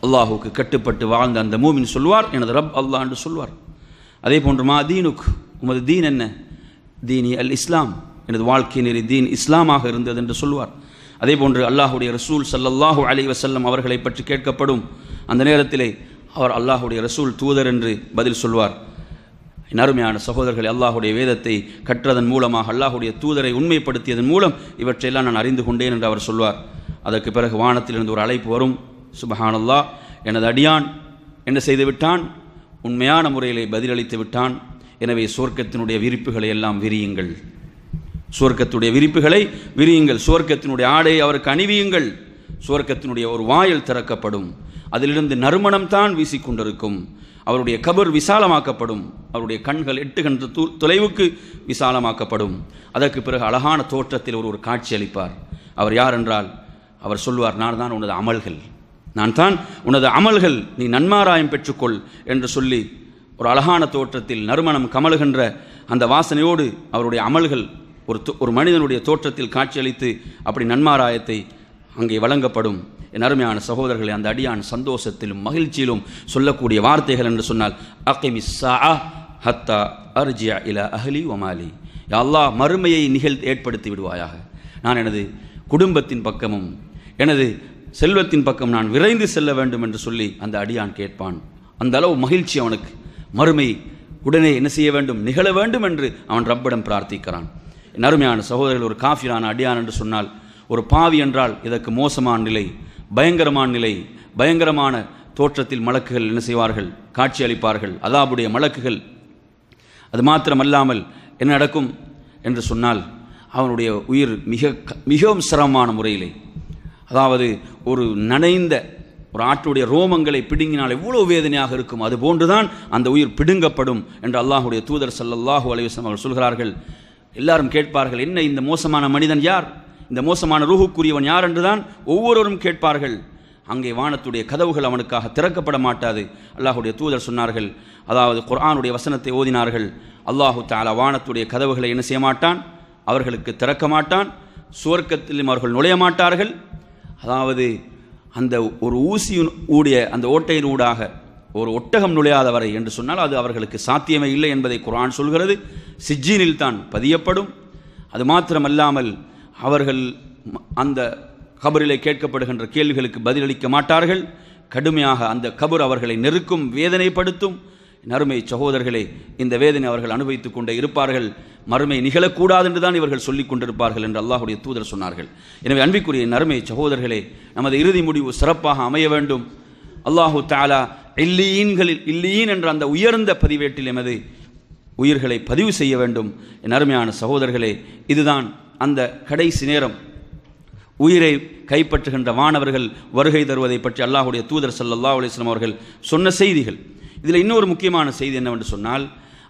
அல்லாஹுக்கு கட்டுப்பட்டு வாழ்ந்த அந்த மூமின் சொல்வார், எனது ரப் அல்லாஹ் என்று சொல்வார். அதே போன்று மா தீனுக், உமது தீன் என்ன? தீனி அல் இஸ்லாம், எனது வாழ்க்கை நெறி தீன் இஸ்லாமாக இருந்தது என்று சொல்வார். அதே போன்று அல்லாஹுடைய ரசூல் ஸல்லல்லாஹு அலைஹி வஸல்லம் அவர்களை பற்றி கேட்கப்படும். அந்த நேரத்திலே அவர் அல்லாஹுடைய ரசூல் தூதர் என்று பதில் சொல்வார். அருமையான சகோதரர்களை, அல்லாஹுடைய வேதத்தை கற்றதன் மூலமாக அல்லாஹுடைய தூதரை உண்மைப்படுத்தியதன் மூலம் இவற்றையெல்லாம் நான் அறிந்து கொண்டேன் என்று அவர் சொல்வார். அதற்கு பிறகு வானத்திலிருந்து ஒரு அழைப்பு வரும், சுப்ஹானல்லாஹ், எனது அடியான் என்ன செய்து விட்டான்? உண்மையான முறையிலே பதிலளித்து விட்டான். எனவே சுவர்க்கத்தினுடைய விரிப்புகளை எல்லாம் விரியுங்கள், சுவர்க்கத்துடைய விரிப்புகளை விரியுங்கள், சுவர்க்கத்தினுடைய ஆடையை அவருக்கு அணிவியுங்கள். சுவர்க்கத்தினுடைய ஒரு வாயில் திறக்கப்படும், அதிலிருந்து நறுமணம் தான் வீசிக்கொண்டிருக்கும். அவருடைய கபர் விசாலமாக்கப்படும், அவருடைய கண்கள் 8 கண் தொலைவுக்கு விசாலமாக்கப்படும். அதற்கு பிறகு அழகான தோற்றத்தில் ஒரு காட்சி அளிப்பார். அவர் யார் என்றால், அவர் சொல்வார், நான் தான் உனது அமல்கள், நான் தான் உனது அமல்கள், நீ நன்மாராயம் பெற்றுக்கொள் என்று சொல்லி ஒரு அழகான தோற்றத்தில் நறுமணம் கமலுகின்ற அந்த வாசனையோடு அவருடைய அமல்கள் ஒரு மனிதனுடைய தோற்றத்தில் காட்சியளித்து அப்படி நன்மாராயத்தை அங்கே வழங்கப்படும். என் அருமையான சகோதரர்களை, அந்த அடியான் சந்தோஷத்திலும் மகிழ்ச்சியிலும் சொல்லக்கூடிய வார்த்தைகள் என்று சொன்னால், அகிமிஸ் ஸாஅ ஹத்தா அர்ஜிஅ இலா அஹ்லி வ மாலி, யா அல்லாஹ், மறுமையை ஏற்படுத்தி விடுவாயாக. நான் எனது குடும்பத்தின் பக்கமும் எனது செல்வத்தின் பக்கம் நான் விரைந்து செல்ல வேண்டும் என்று சொல்லி அந்த அடியான் கேட்பான். அந்த அளவு மகிழ்ச்சி அவனுக்கு. மறுமை உடனே என்ன செய்ய வேண்டும்? நிகழ வேண்டும் என்று அவன் ரப்பிடம் பிரார்த்திக்கிறான். என் அருமையான சகோதரர்கள், ஒரு காஃபிரான அடியான் என்று சொன்னால், ஒரு பாவி என்றால் இதற்கு மோசமான நிலை, பயங்கரமான நிலை, பயங்கரமான தோற்றத்தில் மலக்குகள் என்ன செய்வார்கள்? காட்சி அளிப்பார்கள், அதாபுடைய மலக்குகள். அது மாத்திரமல்லாமல் என்ன நடக்கும் என்று சொன்னால், அவனுடைய உயிர் மிகவும் சிரமமான முறையிலே, அதாவது ஒரு நனைந்த ஒரு ஆட்டுடைய ரோமங்களை பிடுங்கினால் எவ்வளவு வேதனையாக இருக்கும், அது போன்றுதான் அந்த உயிர் பிடுங்கப்படும் என்று அல்லாஹுடைய தூதர் ஸல்லல்லாஹு அலைஹி வஸல்லம் அவர்கள் சொல்கிறார்கள். எல்லாரும் கேட்பார்கள், என்ன இந்த மோசமான மனிதன் யார், இந்த மோசமான ரூஹுக்குரியவன் யார் என்றுதான் ஒவ்வொருவரும் கேட்பார்கள். அங்கே வானத்துடைய கதவுகள் அவனுக்காக திறக்கப்பட மாட்டாது. அல்லாஹுடைய தூதர் சொன்னார்கள், அதாவது குர்ஆனுடைய வசனத்தை ஓதினார்கள், அல்லாஹு தஆலா வானத்துடைய கதவுகளை என்ன செய்ய மாட்டான்? அவர்களுக்கு திறக்க மாட்டான். சுவர்க்கத்திலும் அவர்கள் நுழைய மாட்டார்கள். அதாவது அந்த ஒரு ஊசியுடைய அந்த ஓட்டையின் ஊடாக ஒரு ஒட்டகம் நுழையாதவரை என்று சொன்னால் அது அவர்களுக்கு சாத்தியமே இல்லை என்பதை குர்ஆன் சொல்கிறது. சிஜ்ஜீனில் தான் பதியப்படும். அது மாத்திரமல்லாமல் அவர்கள் அந்த கபரிலே கேட்கப்படுகின்ற கேள்விகளுக்கு பதிலளிக்க மாட்டார்கள். கடுமையாக அந்த கபர் அவர்களை நெருக்கும், வேதனைப்படுத்தும். நறுமை சகோதரர்களே, இந்த வேதனை அவர்கள் அனுபவித்துக் கொண்டே இருப்பார்கள். மறுமை நிகழக்கூடாது என்று தான் இவர்கள் சொல்லிக் கொண்டிருப்பார்கள் என்று அல்லாஹுடைய தூதர் சொன்னார்கள். எனவே அன்பிற்குரிய நறுமை சகோதரர்களே, நமது இறுதி முடிவு சிறப்பாக அமைய வேண்டும். அல்லாஹு தஆலா இல்லீன் என்ற அந்த உயர்ந்த பதிவேட்டில் எமது உயிர்களை பதிவு செய்ய வேண்டும். என் அருமையான சகோதரர்களே, இதுதான் அந்த கடைசி நேரம். உயிரை கைப்பற்றுகின்ற வானவர்கள் வருகை தருவதை பற்றி அல்லாஹுடைய தூதர் ஸல்லல்லாஹு அலைஹி வஸல்லம் அவர்கள் சொன்ன செய்திகள். இதில் இன்னொரு முக்கியமான செய்தி என்னவென்று சொன்னால்,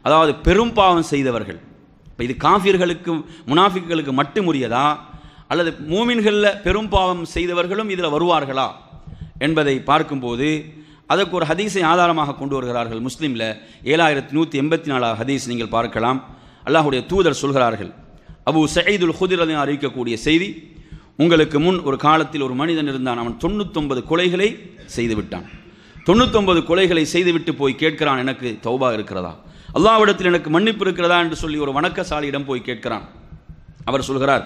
அதாவது பெரும் பாவம் செய்தவர்கள், இப்போ இது காஃபிர்களுக்கும் முனாஃபிக்குகளுக்கு மட்டும் உரியதா, அல்லது மூமின்களில் பெரும் பாவம் செய்தவர்களும் இதில் வருவார்களா என்பதை பார்க்கும்போது அதற்கு ஒரு ஹதீஸை ஆதாரமாக கொண்டு வருகிறார்கள். முஸ்லீமில் 7184 ஹதீஸ் நீங்கள் பார்க்கலாம். அல்லாஹுடைய தூதர் சொல்கிறார்கள், அபூ சயீதுல் குத்ரி அறிவிக்கக்கூடிய செய்தி, உங்களுக்கு முன் ஒரு காலத்தில் ஒரு மனிதன் இருந்தான். அவன் 99 கொலைகளை செய்துவிட்டான். 99 கொலைகளை செய்துவிட்டு போய் கேட்கிறான், எனக்கு தௌபா இருக்கிறதா, அல்லாஹ்விடத்தில் எனக்கு மன்னிப்பு இருக்கிறதா என்று சொல்லி ஒரு வணக்கசாலியிடம் போய் கேட்கிறான். அவர் சொல்கிறார்,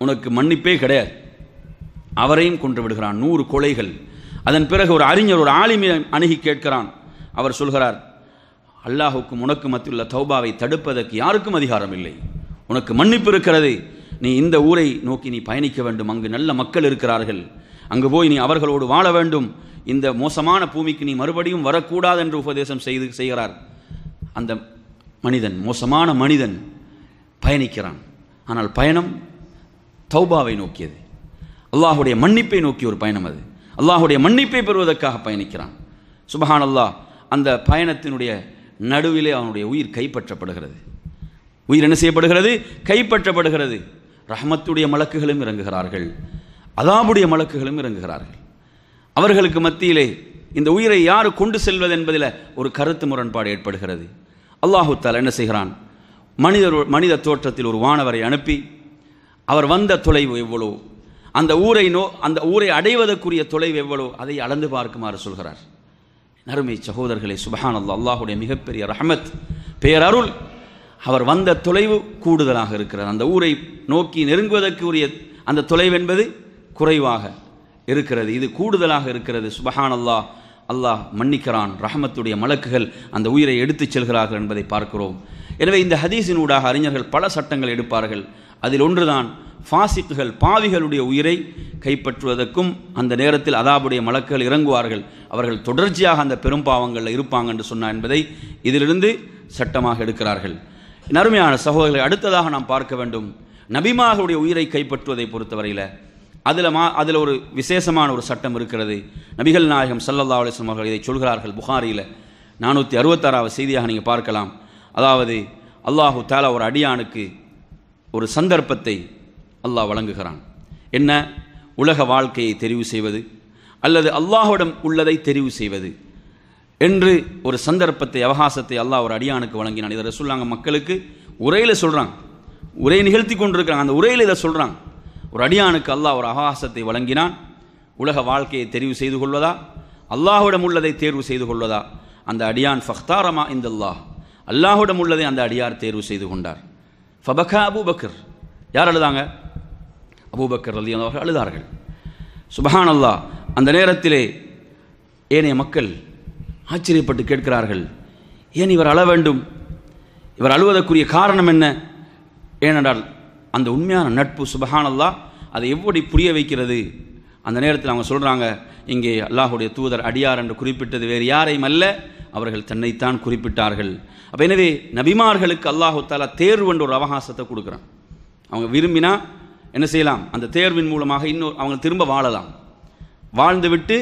உனக்கு மன்னிப்பே கிடையாது. அவரையும் கொன்று விடுகிறான். 100 கொலைகள். அதன் பிறகு ஒரு அறிஞர், ஒரு ஆலிமை அணுகி கேட்கிறான். அவர் சொல்கிறார், அல்லாஹுக்கும் உனக்கு மத்தியுள்ள தௌபாவை தடுப்பதற்கு யாருக்கும் அதிகாரம் இல்லை. உனக்கு மன்னிப்பு இருக்கிறது. நீ இந்த ஊரை நோக்கி நீ பயணிக்க வேண்டும். அங்கு நல்ல மக்கள் இருக்கிறார்கள். அங்கு போய் நீ அவர்களோடு வாழ வேண்டும். இந்த மோசமான பூமிக்கு நீ மறுபடியும் வரக்கூடாது என்று உபதேசம் செய்கிறார். அந்த மனிதன், மோசமான மனிதன் பயணிக்கிறான். ஆனால் பயணம் தௌபாவை நோக்கியது, அல்லாஹுடைய மன்னிப்பை நோக்கிய ஒரு பயணம். அது அல்லாஹுடைய மன்னிப்பை பெறுவதற்காக பயணிக்கிறான். சுப்ஹானல்லாஹ். அந்த பயணத்தினுடைய நடுவிலே அவனுடைய உயிர் கைப்பற்றப்படுகிறது. உயிர் என்ன செய்யப்படுகிறது? கைப்பற்றப்படுகிறது. ரஹ்மத்துடைய மலக்குகளும் இறங்குகிறார்கள், அதாபுடைய மலக்குகளும் இறங்குகிறார்கள். அவர்களுக்கு மத்தியிலே இந்த உயிரை யார் கொண்டு செல்வது என்பதில் ஒரு கருத்து முரண்பாடு ஏற்படுகிறது. அல்லாஹு தஆலா என்ன செய்கிறான்? மனித தோற்றத்தில் ஒரு வானவரை அனுப்பி, அவர் வந்த தொலைவு எவ்வளோ, அந்த ஊரை அடைவதற்குரிய தொலைவு எவ்வளோ அதை அளந்து பார்க்குமாறு சொல்கிறார். நறுமை சகோதரர்களே, சுப்ஹானல்லாஹ், அல்லாஹுடைய மிகப்பெரிய ரஹமத், பேரருள். அவர் வந்த தொலைவு கூடுதலாக இருக்கிறது. அந்த ஊரை நோக்கி நெருங்குவதற்கு உரிய அந்த தொலைவு என்பது குறைவாக இருக்கிறது, இது கூடுதலாக இருக்கிறது. சுப்ஹானல்லாஹ், அல்லாஹ் மன்னிக்கிறான். ரஹமத்துடைய மலக்குகள் அந்த உயிரை எடுத்துச் செல்கிறார்கள் என்பதை பார்க்கிறோம். எனவே இந்த ஹதீஸின் ஊடாக அறிஞர்கள் பல சட்டங்கள் எடுப்பார்கள். அதில் ஒன்றுதான் ஃபாசிக்குகள், பாவிகளுடைய உயிரை கைப்பற்றுவதற்கும் அந்த நேரத்தில் அதாபுடைய மலக்குகள் இறங்குவார்கள். அவர்கள் தொடர்ச்சியாக அந்த பெரும்பாவங்களில் இருப்பாங்க என்று சொன்னார் என்பதை இதிலிருந்து சட்டமாக எடுக்கிறார்கள். நறுமையான சகோதரர்களை, அடுத்ததாக நாம் பார்க்க வேண்டும், நபிமார்களுடைய உயிரை கைப்பற்றுவதை பொறுத்தவரையில் அதில் ஒரு விசேஷமான ஒரு சட்டம் இருக்கிறது. நபிகள் நாயகம் ஸல்லல்லாஹு அலைஹி வஸல்லம் அவர்கள் இதை சொல்கிறார்கள். புகாரியில் 466வது செய்தியாக நீங்கள் பார்க்கலாம். அதாவது அல்லாஹு தஆலா ஒரு அடியானுக்கு ஒரு சந்தர்ப்பத்தை அல்லாஹ் வழங்குகிறான். என்ன? உலக வாழ்க்கையை தெரிவு செய்வது அல்லது அல்லாஹ்விடம் உள்ளதை தெரிவு செய்வது என்று ஒரு சந்தர்ப்பத்தை, அவகாசத்தை அல்லாஹ் ஒரு அடியானுக்கு வழங்கினான். இதை ரசூலுல்லாஹ் மக்களுக்கு உரையில் சொல்கிறான், உரை நிகழ்த்தி கொண்டிருக்கிறாங்க. அந்த உரையில் இதை சொல்கிறான். ஒரு அடியானுக்கு அல்லாஹ் ஒரு அவகாசத்தை வழங்கினான். உலக வாழ்க்கையை தெரிவு செய்து கொள்வதா, அல்லாஹ்விடம் உள்ளதை தேர்வு செய்து கொள்வதா? அந்த அடியான் ஃபக்தாரமா இந்தல்லாஹ், அல்லாஹ்விடம் உள்ளதை அந்த அடியார் தேர்வு செய்து கொண்டார். ஃபபகா அபூபக்கர். யார் அழுதாங்க? அபூபக்கர் ரலியல்லாஹு அன்ஹு அழுதார்கள். சுப்ஹானல்லாஹ். அந்த நேரத்திலே ஏனைய மக்கள் ஆச்சரியப்பட்டு கேட்கிறார்கள், ஏன் இவர் அழ வேண்டும்? இவர் அழுவதற்குரிய காரணம் என்ன? ஏனென்றால் அந்த உண்மையான நட்பு, சுப்ஹானல்லாஹ், அதை எப்படி புரிய வைக்கிறது? அந்த நேரத்தில் அவங்க சொல்கிறாங்க, இங்கே அல்லாஹுடைய தூதர் அடியார் என்று குறிப்பிட்டது வேறு யாரையும் அல்ல, அவர்கள் தன்னைத்தான் குறிப்பிட்டார்கள். அப்போ எனவே நபிமார்களுக்கு அல்லாஹு தஆலா தேர்வு என்ற ஒரு அவகாசத்தை கொடுக்குறான். அவங்க விரும்பினா என்ன செய்யலாம்? அந்த தேர்வின் மூலமாக அவங்க திரும்ப வாழலாம். வாழ்ந்து விட்டு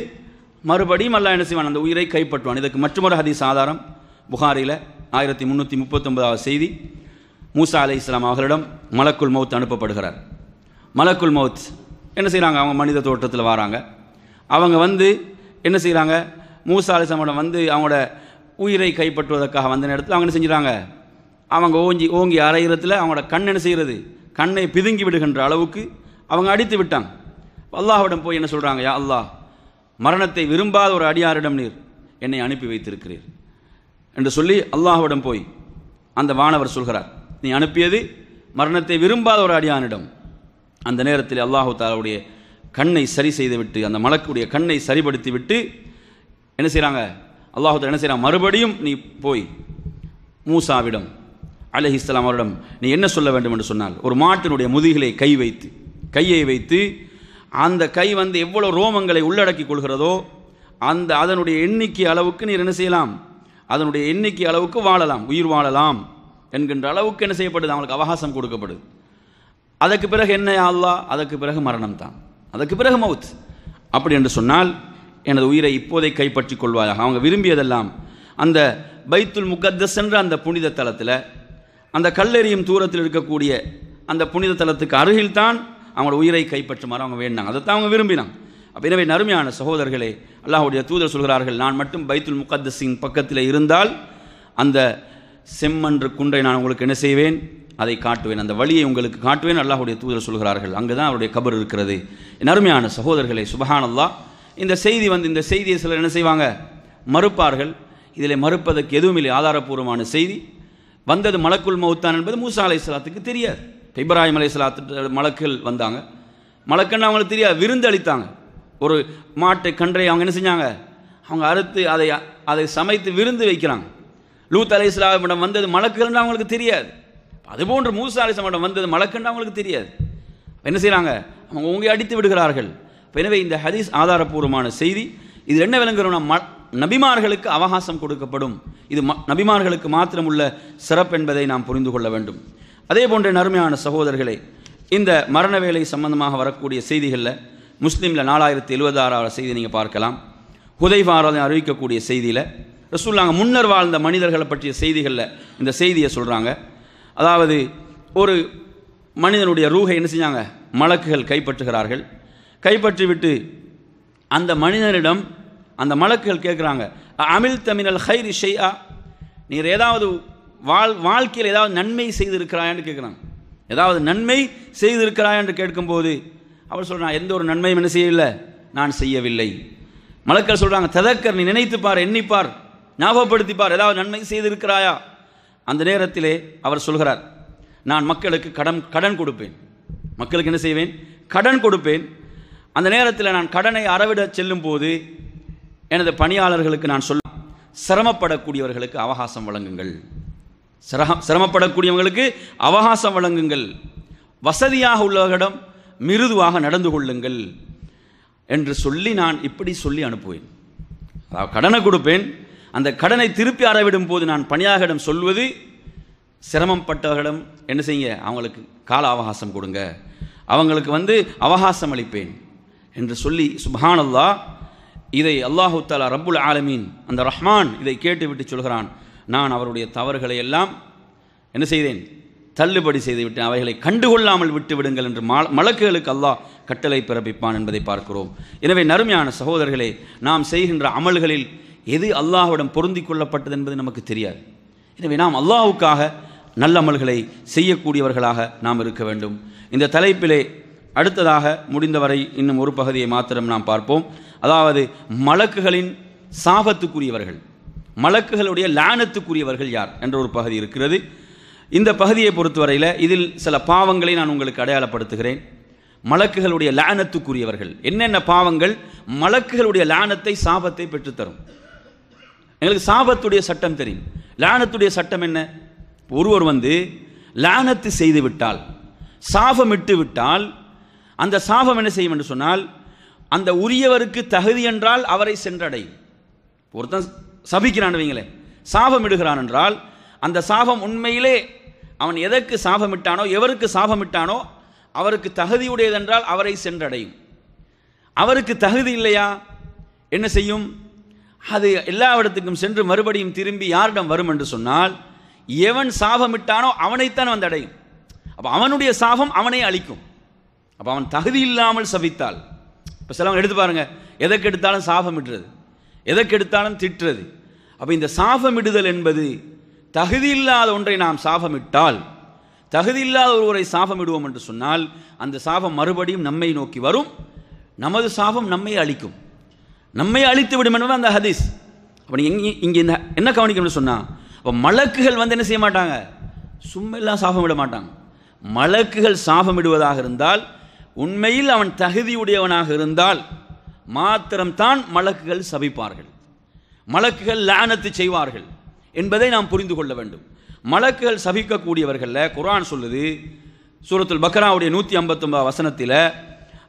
மறுபடியும் அல்லாஹ் என்ன செய்வான்? அந்த உயிரை கைப்பற்றுவான். இதற்கு மற்றொரு ஹதீஸ் ஆதாரம் புகாரியில் 1339வது செய்தி. மூசா அலைஹிஸ்ஸலாம் அவர்களிடம் மலக்குல் மௌத் அனுப்பப்படுகிறார். மலக்குல் மௌத் என்ன செய்கிறாங்க? அவங்க மனித தோற்றத்தில் வராங்க. அவங்க வந்து என்ன செய்கிறாங்க? மூசா அலைஹிஸ்ஸலாம் வந்து அவங்களோட உயிரை கைப்பற்றுவதற்காக வந்த நேரத்தில் அவங்க என்ன செஞ்சுறாங்க? அவங்க ஓங்கி அரையிறத்தில் அவங்களோட கண் என்ன செய்கிறது? கண்ணை பிதுங்கி விடுகின்ற அளவுக்கு அவங்க அடித்து விட்டாங்க. அல்லாஹ்விடம் போய் என்ன சொல்கிறாங்க? யா அல்லாஹ், மரணத்தை விரும்பாத ஒரு அடியாரிடம் நீர் என்னை அனுப்பி வைத்திருக்கிறீர் என்று சொல்லி அல்லாஹ்விடம் போய் அந்த வானவர் சொல்கிறார், நீ அனுப்பியது மரணத்தை விரும்பாத ஒரு அடியானிடம். அந்த நேரத்தில் அல்லாஹு தஆலாவுடைய கண்ணை சரி செய்து விட்டு, அந்த மலக்குடைய கண்ணை சரிப்படுத்தி விட்டு என்ன செய்கிறாங்க? அல்லாஹு தஆலா என்ன செய்கிறாங்க? மறுபடியும் நீ போய் மூசாவிடம் அலைஹிஸ்ஸலாம் அவரிடம் நீ என்ன சொல்ல வேண்டும் என்று சொன்னால், ஒரு மாட்டினுடைய முதுகிலே கையை வைத்து அந்த கை வந்து எவ்வளோ ரோமங்களை உள்ளடக்கி கொள்கிறதோ அதனுடைய எண்ணிக்கை அளவுக்கு நீர் என்ன செய்யலாம்? அதனுடைய எண்ணிக்கை அளவுக்கு வாழலாம், உயிர் வாழலாம் என்கின்ற அளவுக்கு என்ன செய்யப்படுது? அவங்களுக்கு அவகாசம் கொடுக்கப்படுது. அதற்கு பிறகு என்ன அல்லாஹ்? அதற்கு பிறகு மரணம் தான், அதற்கு பிறகு மவுத். அப்படி என்று சொன்னால் எனது உயிரை இப்போதை கைப்பற்றி கொள்வாயாக. அவங்க விரும்பியதெல்லாம் அந்த பைத்துல் முகத்தஸ் என்ற அந்த புனித தலத்தில், அந்த கல்லெறியும் தூரத்தில் இருக்கக்கூடிய அந்த புனித தலத்துக்கு அருகில்தான் அவங்களோட உயிரை கைப்பற்றுமாறு அவங்க வேண்டாங்க. அதைத்தான் அவங்க விரும்பினாங்க. அப்போ எனவே நறுமையான சகோதரர்களே, அல்லாஹ்வுடைய தூதர் சொல்கிறார்கள், நான் மட்டும் பைத்துல் முகத்தஸின் பக்கத்தில் இருந்தால் அந்த செம்மன்று குன்றை நான் உங்களுக்கு என்ன செய்வேன்? அதை காட்டுவேன், அந்த வழியை உங்களுக்கு காட்டுவேன். அல்லாஹ்வுடைய தூதர் சொல்கிறார்கள், அங்கே தான் அவருடைய கபர் இருக்கிறது. நறுமையான சகோதரர்களே, சுப்ஹானல்லாஹ். இந்த செய்தியை சிலர் என்ன செய்வாங்க? மறுப்பார்கள். இதில் மறுப்பதற்கு எதுவும் இல்லை, ஆதாரபூர்வமான செய்தி. வந்தது மலக்குல் மௌத்தான் என்பது மூசா அலைஹிஸ்ஸலாத்துக்கு தெரியாது. இப்ராஹிம் அலைஹிஸ்ஸலாத்து மலக்குகள் வந்தாங்க, மலக்குன்னு அவங்களுக்கு தெரியாது. விருந்து அளித்தாங்க. ஒரு மாட்டை கன்றை அவங்க என்ன செஞ்சாங்க? அவங்க அறுத்து அதை சமைத்து விருந்து வைக்கிறாங்க. லூத் அலைஹிஸ்ஸலாமிடம் வந்தது மலக்குன்னு அவங்களுக்கு தெரியாது. அதுபோன்று மூசா அலைஹிஸ்ஸலாமிடம் வந்தது மலக்குன்னு அவங்களுக்கு தெரியாது. என்ன செய்கிறாங்க? அவங்க ஓங்கி அடித்து விடுகிறார்கள். எனவே இந்த ஹதீஸ் ஆதாரபூர்வமான செய்தி. இது என்ன விளங்குறோம்னா, நபிமார்களுக்கு அவகாசம் கொடுக்கப்படும். இது நபிமார்களுக்கு மாத்திரம் உள்ள சிறப்பு என்பதை நாம் புரிந்து கொள்ள வேண்டும். அதே போன்ற நறுமையான சகோதரர்களே, இந்த மரண வேலை சம்பந்தமாக வரக்கூடிய செய்திகளில் முஸ்லீமில் 4076 செய்தி நீங்கள் பார்க்கலாம். ஹுதைஃபா அறிவிக்கக்கூடிய செய்தியில் ரசூலுல்லாஹ் முன்னர் வாழ்ந்த மனிதர்களை பற்றிய செய்திகளில் இந்த செய்தியை சொல்கிறாங்க. அதாவது ஒரு மனிதனுடைய ரூஹை என்ன செஞ்சாங்க? மலக்குகள் கைப்பற்றுகிறார்கள். கைப்பற்றிவிட்டு அந்த மனிதனிடம் அந்த மலக்குகள் கேட்குறாங்க, அமில் தமிழல் ஹைரி ஷைஆ, நீர் ஏதாவது வாழ்க்கையில் ஏதாவது நன்மை செய்திருக்கிறாயான்னு கேட்குறாங்க. ஏதாவது நன்மை செய்திருக்கிறாய் என்று கேட்கும்போது அவர் சொல்கிறான், எந்த ஒரு நன்மையும் என்ன செய்யவில்லை, நான் செய்யவில்லை. மலக்கள் சொல்கிறாங்க, ததக்கர், நீ நினைத்துப்பார், எண்ணிப்பார், ஞாபகப்படுத்திப்பார், ஏதாவது நன்மை செய்திருக்கிறாயா? அந்த நேரத்திலே அவர் சொல்கிறார், நான் மக்களுக்கு கடன் கொடுப்பேன். மக்களுக்கு என்ன செய்வேன்? கடன் கொடுப்பேன். அந்த நேரத்தில் நான் கடனை அறவிட செல்லும் போது எனது பணியாளர்களுக்கு நான் சொல்ல, சிரமப்படக்கூடியவர்களுக்கு அவகாசம் வழங்குங்கள், சிரமப்படக்கூடியவர்களுக்கு அவகாசம் வழங்குங்கள், வசதியாக உள்ளவர்களிடம் மிருதுவாக நடந்து கொள்ளுங்கள் என்று சொல்லி நான் இப்படி சொல்லி அனுப்புவேன். அதாவது கடனை கொடுப்பேன், அந்த கடனை திருப்பி அறவிடும் போது நான் பணியாளர்களிடம் சொல்வது, சிரமப்பட்டவர்களிடம் என்ன செய்யுங்க, அவங்களுக்கு கால அவகாசம் கொடுங்க, அவங்களுக்கு அவகாசம் அளிப்பேன் என்று சொல்லி, சுப்ஹானல்லாஹ், இதை அல்லாஹு தஆலா ரப்புல் ஆலமீன் அந்த ரஹ்மான் இதை கேட்டுவிட்டு சொல்கிறான், நான் அவருடைய தவறுகளை எல்லாம் என்ன செய்தேன், தள்ளுபடி செய்து விட்டேன், அவைகளை கண்டுகொள்ளாமல் விட்டு விடுங்கள் என்று மலக்குகளுக்கு அல்லாஹ் கட்டளை பிறப்பிப்பான் என்பதை பார்க்கிறோம். எனவே நறுமையான சகோதரர்களே, நாம் செய்கின்ற அமல்களில் எது அல்லாஹ்விடம் பொருந்திக் கொள்ளப்பட்டது என்பது நமக்கு தெரியாது. எனவே நாம் அல்லாஹ்வுக்காக நல்ல அமல்களை செய்யக்கூடியவர்களாக நாம் இருக்க வேண்டும். இந்த தலைப்பிலே அடுத்ததாக முடிந்தவரை இன்னும் ஒரு பகுதியை மாத்திரம் நாம் பார்ப்போம். அதாவது மலக்குகளின் சாபத்துக்குரியவர்கள், மலக்குகளுடைய லானத்துக்குரியவர்கள் யார் என்ற ஒரு பகுதி இருக்கிறது. இந்த பகுதியை பொறுத்தவரையில் இதில் சில பாவங்களை நான் உங்களுக்கு அடையாளப்படுத்துகிறேன். மலக்குகளுடைய லானத்துக்குரியவர்கள் என்னென்ன பாவங்கள் மலக்குகளுடைய லானத்தை, சாபத்தை பெற்றுத்தரும். எங்களுக்கு சாபத்துடைய சட்டம் தெரியும், லானத்துடைய சட்டம் என்ன? ஒருவர் லானத்து செய்து விட்டால், சாபமிட்டு விட்டால், அந்த சாபம் என்ன செய்யும் என்று சொன்னால், அந்த உரியவருக்கு தகுதி என்றால் அவரை சென்றடையும். ஒருத்தன் சபிக்கிறான் வைங்களே, சாபமிடுகிறான் என்றால் அந்த சாபம் உண்மையிலே அவன் எதற்கு சாபமிட்டானோ, எவருக்கு சாபமிட்டானோ அவருக்கு தகுதியுடையதென்றால் அவரை சென்றடையும். அவருக்கு தகுதி இல்லையா என்ன செய்யும்? அது எல்லா இடத்துக்கும் சென்று மறுபடியும் திரும்பி யாரிடம் வரும் என்று சொன்னால், எவன் சாபமிட்டானோ அவனைத்தான் அடையும். அப்போ அவனுடைய சாபம் அவனை அழிக்கும். அப்போ அவன் தகுதி இல்லாமல் சபித்தால், இப்போ சிலவங்க எடுத்து பாருங்க, எதற்கு எடுத்தாலும் சாபமிடுறது, எதற்கு எடுத்தாலும் திட்டுறது. அப்போ இந்த சாபமிடுதல் என்பது தகுதி இல்லாத ஒன்றை நாம் சாபமிட்டால், தகுதி இல்லாத ஒருவரை சாபமிடுவோம் என்று சொன்னால், அந்த சாபம் மறுபடியும் நம்மை நோக்கி வரும், நமது சாபம் நம்மை அழிக்கும், நம்மை அழித்து விடும் என்பது அந்த ஹதீஸ். அப்போ நீங்கள் இங்கே என்ன கவனிக்கணும்னு சொன்னால், அப்போ மலக்குகள் என்ன செய்ய மாட்டாங்க, சும்மா எல்லாம் சாபமிட மாட்டாங்க. மலக்குகள் சாபமிடுவதாக இருந்தால், உண்மையில் அவன் தகுதியுடையவனாக இருந்தால் மாத்திரம்தான் மலக்குகள் சபிப்பார்கள், மலக்குகள் லானத்து செய்வார்கள் என்பதை நாம் புரிந்து கொள்ள வேண்டும். மலக்குகள் சபிக்கக்கூடியவர்கள் குர்ஆன் சொல்லுது, சூரத்துல் பக்ராவுடைய 159 வசனத்தில்,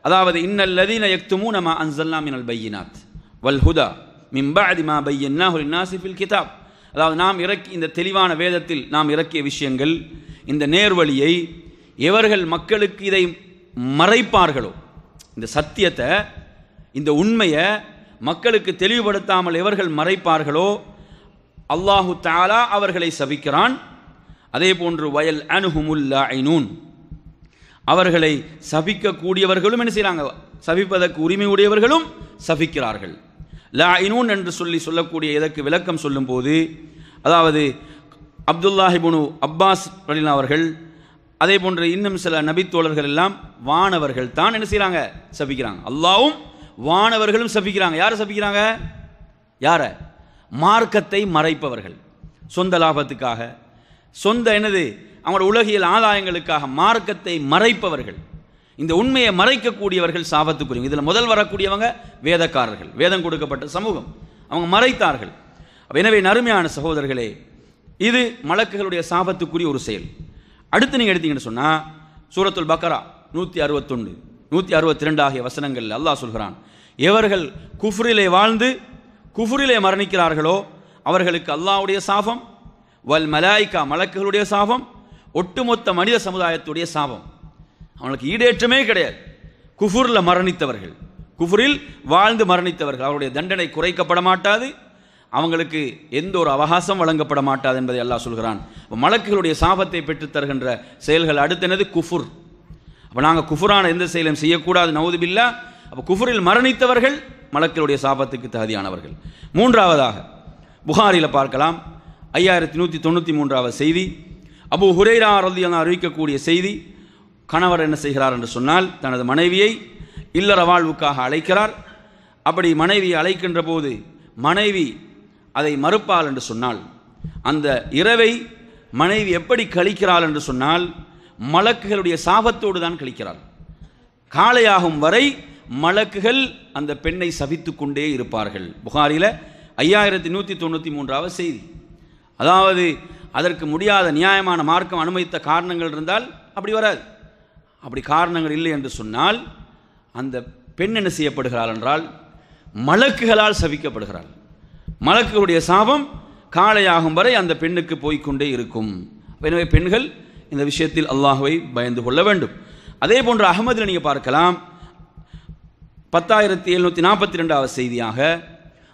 அதாவது இன்னல்லதீன யக்துமூன மா அன்ஸல்னா மினல் பையினாத் வல் ஹுதா மின் பஅதி மா பையன்னாஹு லின்னாஸி ஃபில் கிதாப். அதாவது நாம் இந்த தெளிவான வேதத்தில் நாம் இறக்கிய விஷயங்கள், இந்த நேர்வழியை எவர்கள் மக்களுக்கு இதை மறைப்பார்களோ, இந்த சத்தியத்தை, இந்த உண்மையை மக்களுக்கு தெளிவுபடுத்தாமல் எவர்கள் மறைப்பார்களோ, அல்லாஹு தஆலா அவர்களை சபிக்கிறான். அதே போன்று வயல் அனுஹுமுல் லாயினூன், அவர்களை சபிக்கக்கூடியவர்களும் என்ன செய்கிறாங்க, சபிப்பதற்கு உரிமை உடையவர்களும் சபிக்கிறார்கள். லாயினூன் என்று சொல்லக்கூடிய இதற்கு விளக்கம் சொல்லும் போது, அதாவது அப்துல்லாஹ் இப்னு அப்பாஸ் ரலியல்லாஹு அவர்கள், அதே போன்று இன்னும் சில நபித்தோழர்கள் எல்லாம் வானவர்கள் தான் என்ன செய்கிறாங்க, சபிக்கிறாங்க. அல்லாஹ்வும் வானவர்களும் சபிக்கிறாங்க. யாரை சபிக்கிறாங்க? யாரை? மார்க்கத்தை மறைப்பவர்கள், சொந்த லாபத்துக்காக, சொந்த அவங்களோட உலகியல் ஆதாயங்களுக்காக மார்க்கத்தை மறைப்பவர்கள், இந்த உண்மையை மறைக்கக்கூடியவர்கள் சாபத்துக்குரியவங்க. இதில் முதல் வரக்கூடியவங்க வேதக்காரர்கள், வேதம் கொடுக்கப்பட்ட சமூகம், அவங்க மறைத்தார்கள். எனவே நறுமையான சகோதரர்களே, இது மலக்குகளுடைய சாபத்துக்குரிய ஒரு செயல். அடுத்து நீங்கள் எடுத்தீங்கன்னு சொன்னால், சூரத்துல் பக்ரா 161, 162 ஆகிய வசனங்கள் அல்லாஹ் சொல்கிறான், எவர்கள் குஃப்ரிலே வாழ்ந்து குஃப்ரிலே மரணிக்கிறார்களோ அவர்களுக்கு அல்லாஹ்வுடைய சாபம், வல் மலாயிகா மலக்குகளுடைய சாபம், ஒட்டுமொத்த மனித சமுதாயத்துடைய சாபம். அவங்களுக்கு ஈடேற்றமே கிடையாது. குஃபுரில் மரணித்தவர்கள், குஃபுரில் வாழ்ந்து மரணித்தவர்கள், அவருடைய தண்டனை குறைக்கப்பட மாட்டாது, அவங்களுக்கு எந்த ஒரு அவகாசம் வழங்கப்பட மாட்டாது என்பதை அல்லாஹ் சொல்கிறான். மலக்குகளுடைய சாபத்தை பெற்றுத் தருகின்ற செயல்கள் அடுத்து என்னது? குஃபுர். அப்போ நாங்கள் குஃபுரான எந்த செயலும் செய்யக்கூடாது, நவுது பில்லா. அப்போ குஃபுரில் மரணித்தவர்கள் மலக்குகளுடைய சாபத்துக்கு தகுதியானவர்கள். மூன்றாவதாக புகாரில் பார்க்கலாம், 5193வது செய்தி, அபூ ஹுரைரா ரலியல்லாஹு அன்ஹு அறிவிக்கக்கூடிய செய்தி, கணவர் என்ன செய்கிறார் என்று சொன்னால் தனது மனைவியை இல்லற வாழ்வுக்காக அழைக்கிறார். அப்படி மனைவியை அழைக்கின்ற போது மனைவி அதை மறுப்பாள் என்று சொன்னால், அந்த இரவை மனைவி எப்படி கழிக்கிறாள் என்று சொன்னால் மலக்குகளுடைய சாபத்தோடு தான் கழிக்கிறாள். காலையாகும் வரை மலக்குகள் அந்த பெண்ணை சபித்து கொண்டே இருப்பார்கள். புகாரில் 5193வது செய்தி. அதாவது அதற்கு முடியாத நியாயமான மார்க்கம் அனுமதித்த காரணங்கள் இருந்தால் அப்படி வராது. அப்படி காரணங்கள் இல்லை என்று சொன்னால் அந்த பெண் என்ன செய்யப்படுகிறாள் என்றால் மலக்குகளால் சபிக்கப்படுகிறாள். மலக்குகளுடைய சாபம் காலையாகும் வரை அந்த பெண்ணுக்கு போய்கொண்டே இருக்கும். எனவே பெண்கள் இந்த விஷயத்தில் அல்லாஹ்வை பயந்து கொள்ள வேண்டும். அதே போன்று அஹ்மதில் நீங்கள் பார்க்கலாம், 10742வது செய்தியாக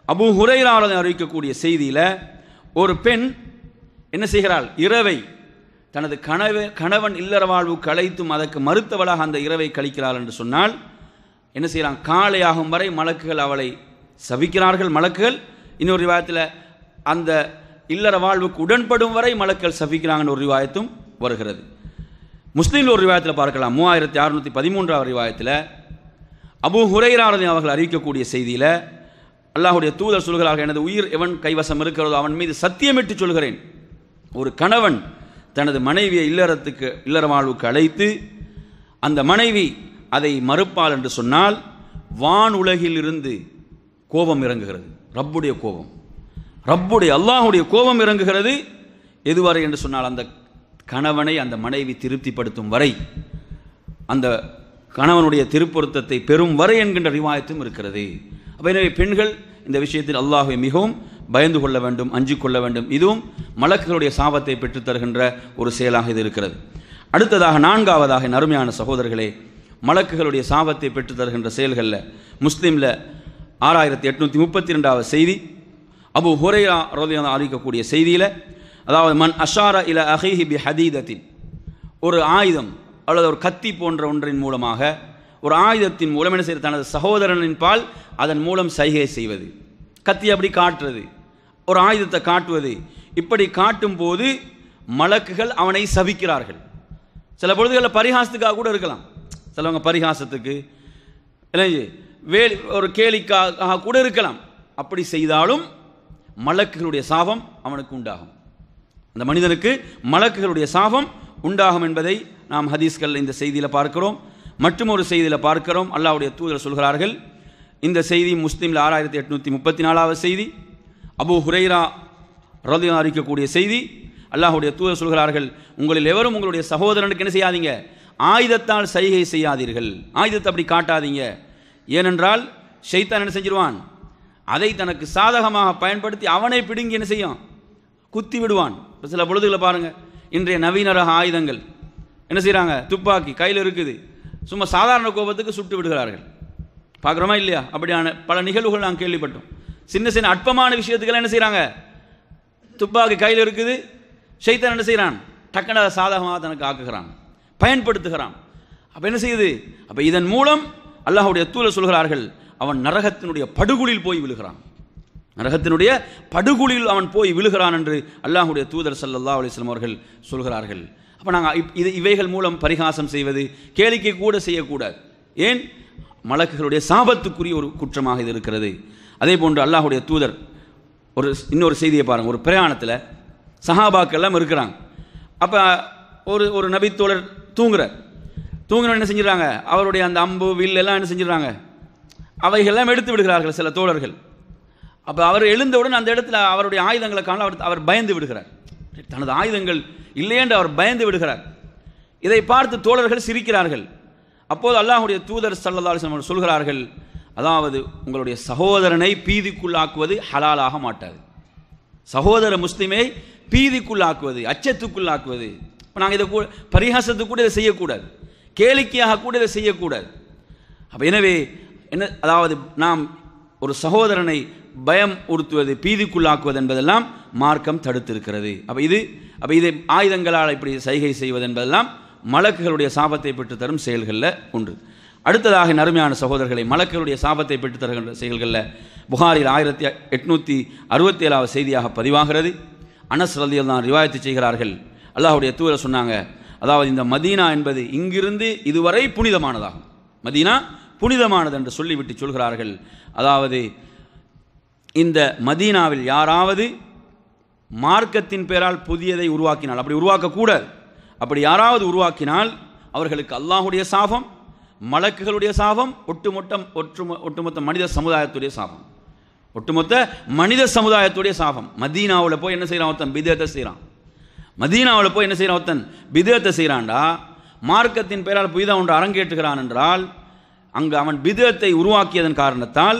அபூ ஹுரைரா அறிவிக்கக்கூடிய செய்தியில் ஒரு பெண் என்ன செய்கிறாள், இரவை தனது கணவன் இல்லற வாழ்வுக்கு அழைத்தும் அதற்கு மறுத்தவளாக அந்த இரவை கழிக்கிறாள் என்று சொன்னால் என்ன செய்கிறான், காலையாகும் வரை மலக்குகள் அவளை சபிக்கிறார்கள். மலக்குகள் இன்னொரு ரிவாயத்தில் அந்த இல்லற வாழ்வுக்கு உடன்படும் வரை மலக்குகள் சபிக்கிறாங்கன்னு ஒரு ரிவாயத்தும் வருகிறது. முஸ்லீமில் ஒரு ரிவாயத்தில் பார்க்கலாம், 3613வது ரிவாயத்தில் அபூ ஹுரைரா அவர்கள் அறிவிக்கக்கூடிய செய்தியில் அல்லாஹுடைய தூதர் சொல்கிறார்கள், எனது உயிர் எவன் கைவசம் இருக்கிறதோ அவன் மீது சத்தியமிட்டு சொல்கிறேன், ஒரு கணவன் தனது மனைவியை இல்லற வாழ்வுக்கு அழைத்து அந்த மனைவி அதை மறுப்பாள் என்று சொன்னால் வான் உலகில் இருந்து கோபம் இறங்குகிறது. ரப்புடைய கோபம், ரப்புடைய அல்லாஹுடைய கோபம் இறங்குகிறது. எதுவரை என்று சொன்னால் அந்த கணவனை அந்த மனைவி திருப்திப்படுத்தும் வரை, அந்த கணவனுடைய திருப்பொருத்தத்தை பெறும் வரை என்கின்ற ரிவாயத்தும் இருக்கிறது. எனவே பெண்கள் இந்த விஷயத்தில் அல்லாஹ்வை மிகவும் பயந்து கொள்ள வேண்டும், அஞ்சிக் கொள்ள வேண்டும். இதுவும் மலக்குகளுடைய சாபத்தை பெற்றுத் தருகின்ற ஒரு செயலாக இது இருக்கிறது. அடுத்ததாக 4வதாக அருமையான சகோதரர்களே, மலக்குகளுடைய சாபத்தை பெற்றுத் தருகின்ற செயல்களில் முஸ்லீமில் 6832வது செய்தி, அபூ ஹுரைரா ரலியல்லாஹு அறிவிக்கக்கூடிய செய்தியில், அதாவது மன் அஷார இல அஹீஹி பி ஹதீதத்தின், ஒரு ஆயுதம் அல்லது ஒரு கத்தி போன்ற ஒன்றின் மூலமாக, ஒரு ஆயுதத்தின் மூலம் என்ன செய்வது, தனது சகோதரனின் பால் அதன் மூலம் சைகை செய்வது, கத்தி அப்படி காட்டுறது, ஒரு ஆயுதத்தை காட்டுவது, இப்படி காட்டும் போது மலக்குகள் அவனை சபிக்கிறார்கள். சில பொழுதுகளில் பரிகாசத்துக்காக கூட இருக்கலாம், சிலவங்க பரிகாசத்துக்கு இல்லை ஒரு கேலிக்காக கூட இருக்கலாம். அப்படி செய்தாலும் மலக்குகளுடைய சாபம் அவனுக்கு உண்டாகும், அந்த மனிதனுக்கு மலக்குகளுடைய சாபம் உண்டாகும் என்பதை நாம் ஹதீஸ்கள் இந்த செய்தியில் பார்க்கிறோம். மற்றும் ஒரு செய்தியில் பார்க்கிறோம், அல்லாஹ்வுடைய தூதர் சொல்கிறார்கள், இந்த செய்தி முஸ்லீமில் 6834வது செய்தி, அபூ ஹுரைரா ரலியல்லாஹு அறிவிக்கக்கூடிய செய்தி. அல்லாஹ்வுடைய தூதர் சொல்கிறார்கள், உங்களில் எவரும் உங்களுடைய சகோதரனுக்கு என்ன செய்யாதீங்க, ஆயுதத்தால் சைகை செய்யாதீர்கள், ஆயுதத்தை அப்படி காட்டாதீங்க. ஏனென்றால் ஷைத்தான் என்ன செஞ்சிருவான், அதை தனக்கு சாதகமாக பயன்படுத்தி அவனை பிடுங்கி என்ன செய்யும், குத்தி விடுவான். சில பொழுதுகளை பாருங்கள், இன்றைய நவீன ரக ஆயுதங்கள் என்ன செய்கிறாங்க, துப்பாக்கி கையில் இருக்குது, சும்மா சாதாரண கோபத்துக்கு சுட்டு விடுகிறார்கள். பார்க்குறோமா இல்லையா? அப்படியான பல நிகழ்வுகள் நாங்கள் கேள்விப்பட்டோம். சின்ன சின்ன அற்பமான விஷயத்துக்கெல்லாம் என்ன செய்கிறாங்க, துப்பாக்கி கையில் இருக்குது, ஷைத்தான் என்ன செய்கிறான், டக்குனு அதை சாதகமாக தனக்கு ஆக்குகிறான், பயன்படுத்துகிறான். அப்போ என்ன செய்யுது, அப்போ இதன் மூலம் அல்லாஹ்வுடைய தூதர் சொல்கிறார்கள், அவன் நரகத்தினுடைய படுகுழியில் போய் விழுகிறான், நரகத்தினுடைய படுகுழியில் அவன் போய் விழுகிறான் என்று அல்லாஹ்வுடைய தூதர் ஸல்லல்லாஹு அலைஹி வஸல்லம் அவர்கள் சொல்கிறார்கள். அப்போ நாங்கள் இவைகள் மூலம் பரிகாசம் செய்வது, கேளிக்கை கூட செய்யக்கூடாது. ஏன், மலக்குகளுடைய சாபத்துக்குரிய ஒரு குற்றமாக இது இருக்கிறது. அதே போன்று அல்லாஹ்வுடைய தூதர் இன்னொரு செய்தியை பாருங்கள், ஒரு பிரயாணத்தில் சஹாபாக்கள் எல்லாம் இருக்கிறாங்க. அப்போ ஒரு நபித்தோழர் தூங்குற என்ன செஞ்சிடறாங்க, அவருடைய அந்த அம்பு வில் எல்லாம் என்ன செஞ்சிடறாங்க, அவைகள்லாம் எடுத்து விடுகிறார்கள் சில தோழர்கள். அப்போ அவர் எழுந்தவுடன் அந்த இடத்துல அவருடைய ஆயுதங்களை காண அவர் பயந்து விடுகிறார், தனது ஆயுதங்கள் இல்லையென்று அவர் பயந்து விடுகிறார். இதை பார்த்து தோழர்கள் சிரிக்கிறார்கள். அப்போது அல்லாஹ்வுடைய தூதர் ஸல்லல்லாஹு அலைஹி வஸல்லம் சொல்கிறார்கள், அதாவது உங்களுடைய சகோதரனை பீதிக்குள்ளாக்குவது ஹலாலாக மாட்டாது, சகோதர முஸ்லிமை பீதிக்குள்ளாக்குவது, அச்சத்துக்குள்ளாக்குவது. இப்போ நாங்கள் இதை பரிகாசத்துக்கு கூட இதை செய்யக்கூடாது, கேளிக்கையாக கூட இதை செய்யக்கூடாது. அப்போ எனவே என்ன, அதாவது நாம் ஒரு சகோதரனை பயம் உறுத்துவது, பீதிக்குள்ளாக்குவது என்பதெல்லாம் மார்க்கம் தடுத்திருக்கிறது. அப்போ இது ஆயுதங்களால் இப்படி சைகை செய்வது என்பதெல்லாம் மலக்குகளுடைய சாபத்தை பெற்றுத்தரும் செயல்களில் ஒன்று. அடுத்ததாக நறுமையான சகோதரர்களை, மலக்குகளுடைய சாபத்தை பெற்றுத்தருகின்ற செயல்களில் புகாரில் 1867வது செய்தியாக பதிவாகிறது. அனஸ் ரலியல்லாஹு அன்ஹு ரிவாயத்து செய்கிறார்கள், அல்லாஹ்வுடைய தூதர் சொன்னாங்க, அதாவது இந்த மதீனா என்பது இங்கிருந்து இதுவரை புனிதமானதாகும். மதீனா புனிதமானது என்று சொல்லிவிட்டு சொல்கிறார்கள். அதாவது இந்த மதீனாவில் யாராவது மார்க்கத்தின் பேரால் புதியதை உருவாக்கினால், அப்படி உருவாக்கக்கூடாது, அப்படி யாராவது உருவாக்கினால் அவர்களுக்கு அல்லாஹுடைய சாபம், மலக்குகளுடைய சாபம், ஒட்டுமொத்த மனித சமுதாயத்துடைய சாபம், ஒட்டுமொத்த மனித சமுதாயத்துடைய சாபம். மதீனாவில் போய் என்ன செய்கிறான் ஒருத்தன்? பிதத்தை செய்கிறான். மதீனாவில் போய் என்ன செய்கிறான் ஒருத்தன்? பிதத்தை செய்கிறான்டா. மார்க்கத்தின் பேரால் புதிதாக ஒன்று அரங்கேற்றுகிறான் என்றால் அங்கு அவன் பிதத்தை உருவாக்கியதன் காரணத்தால்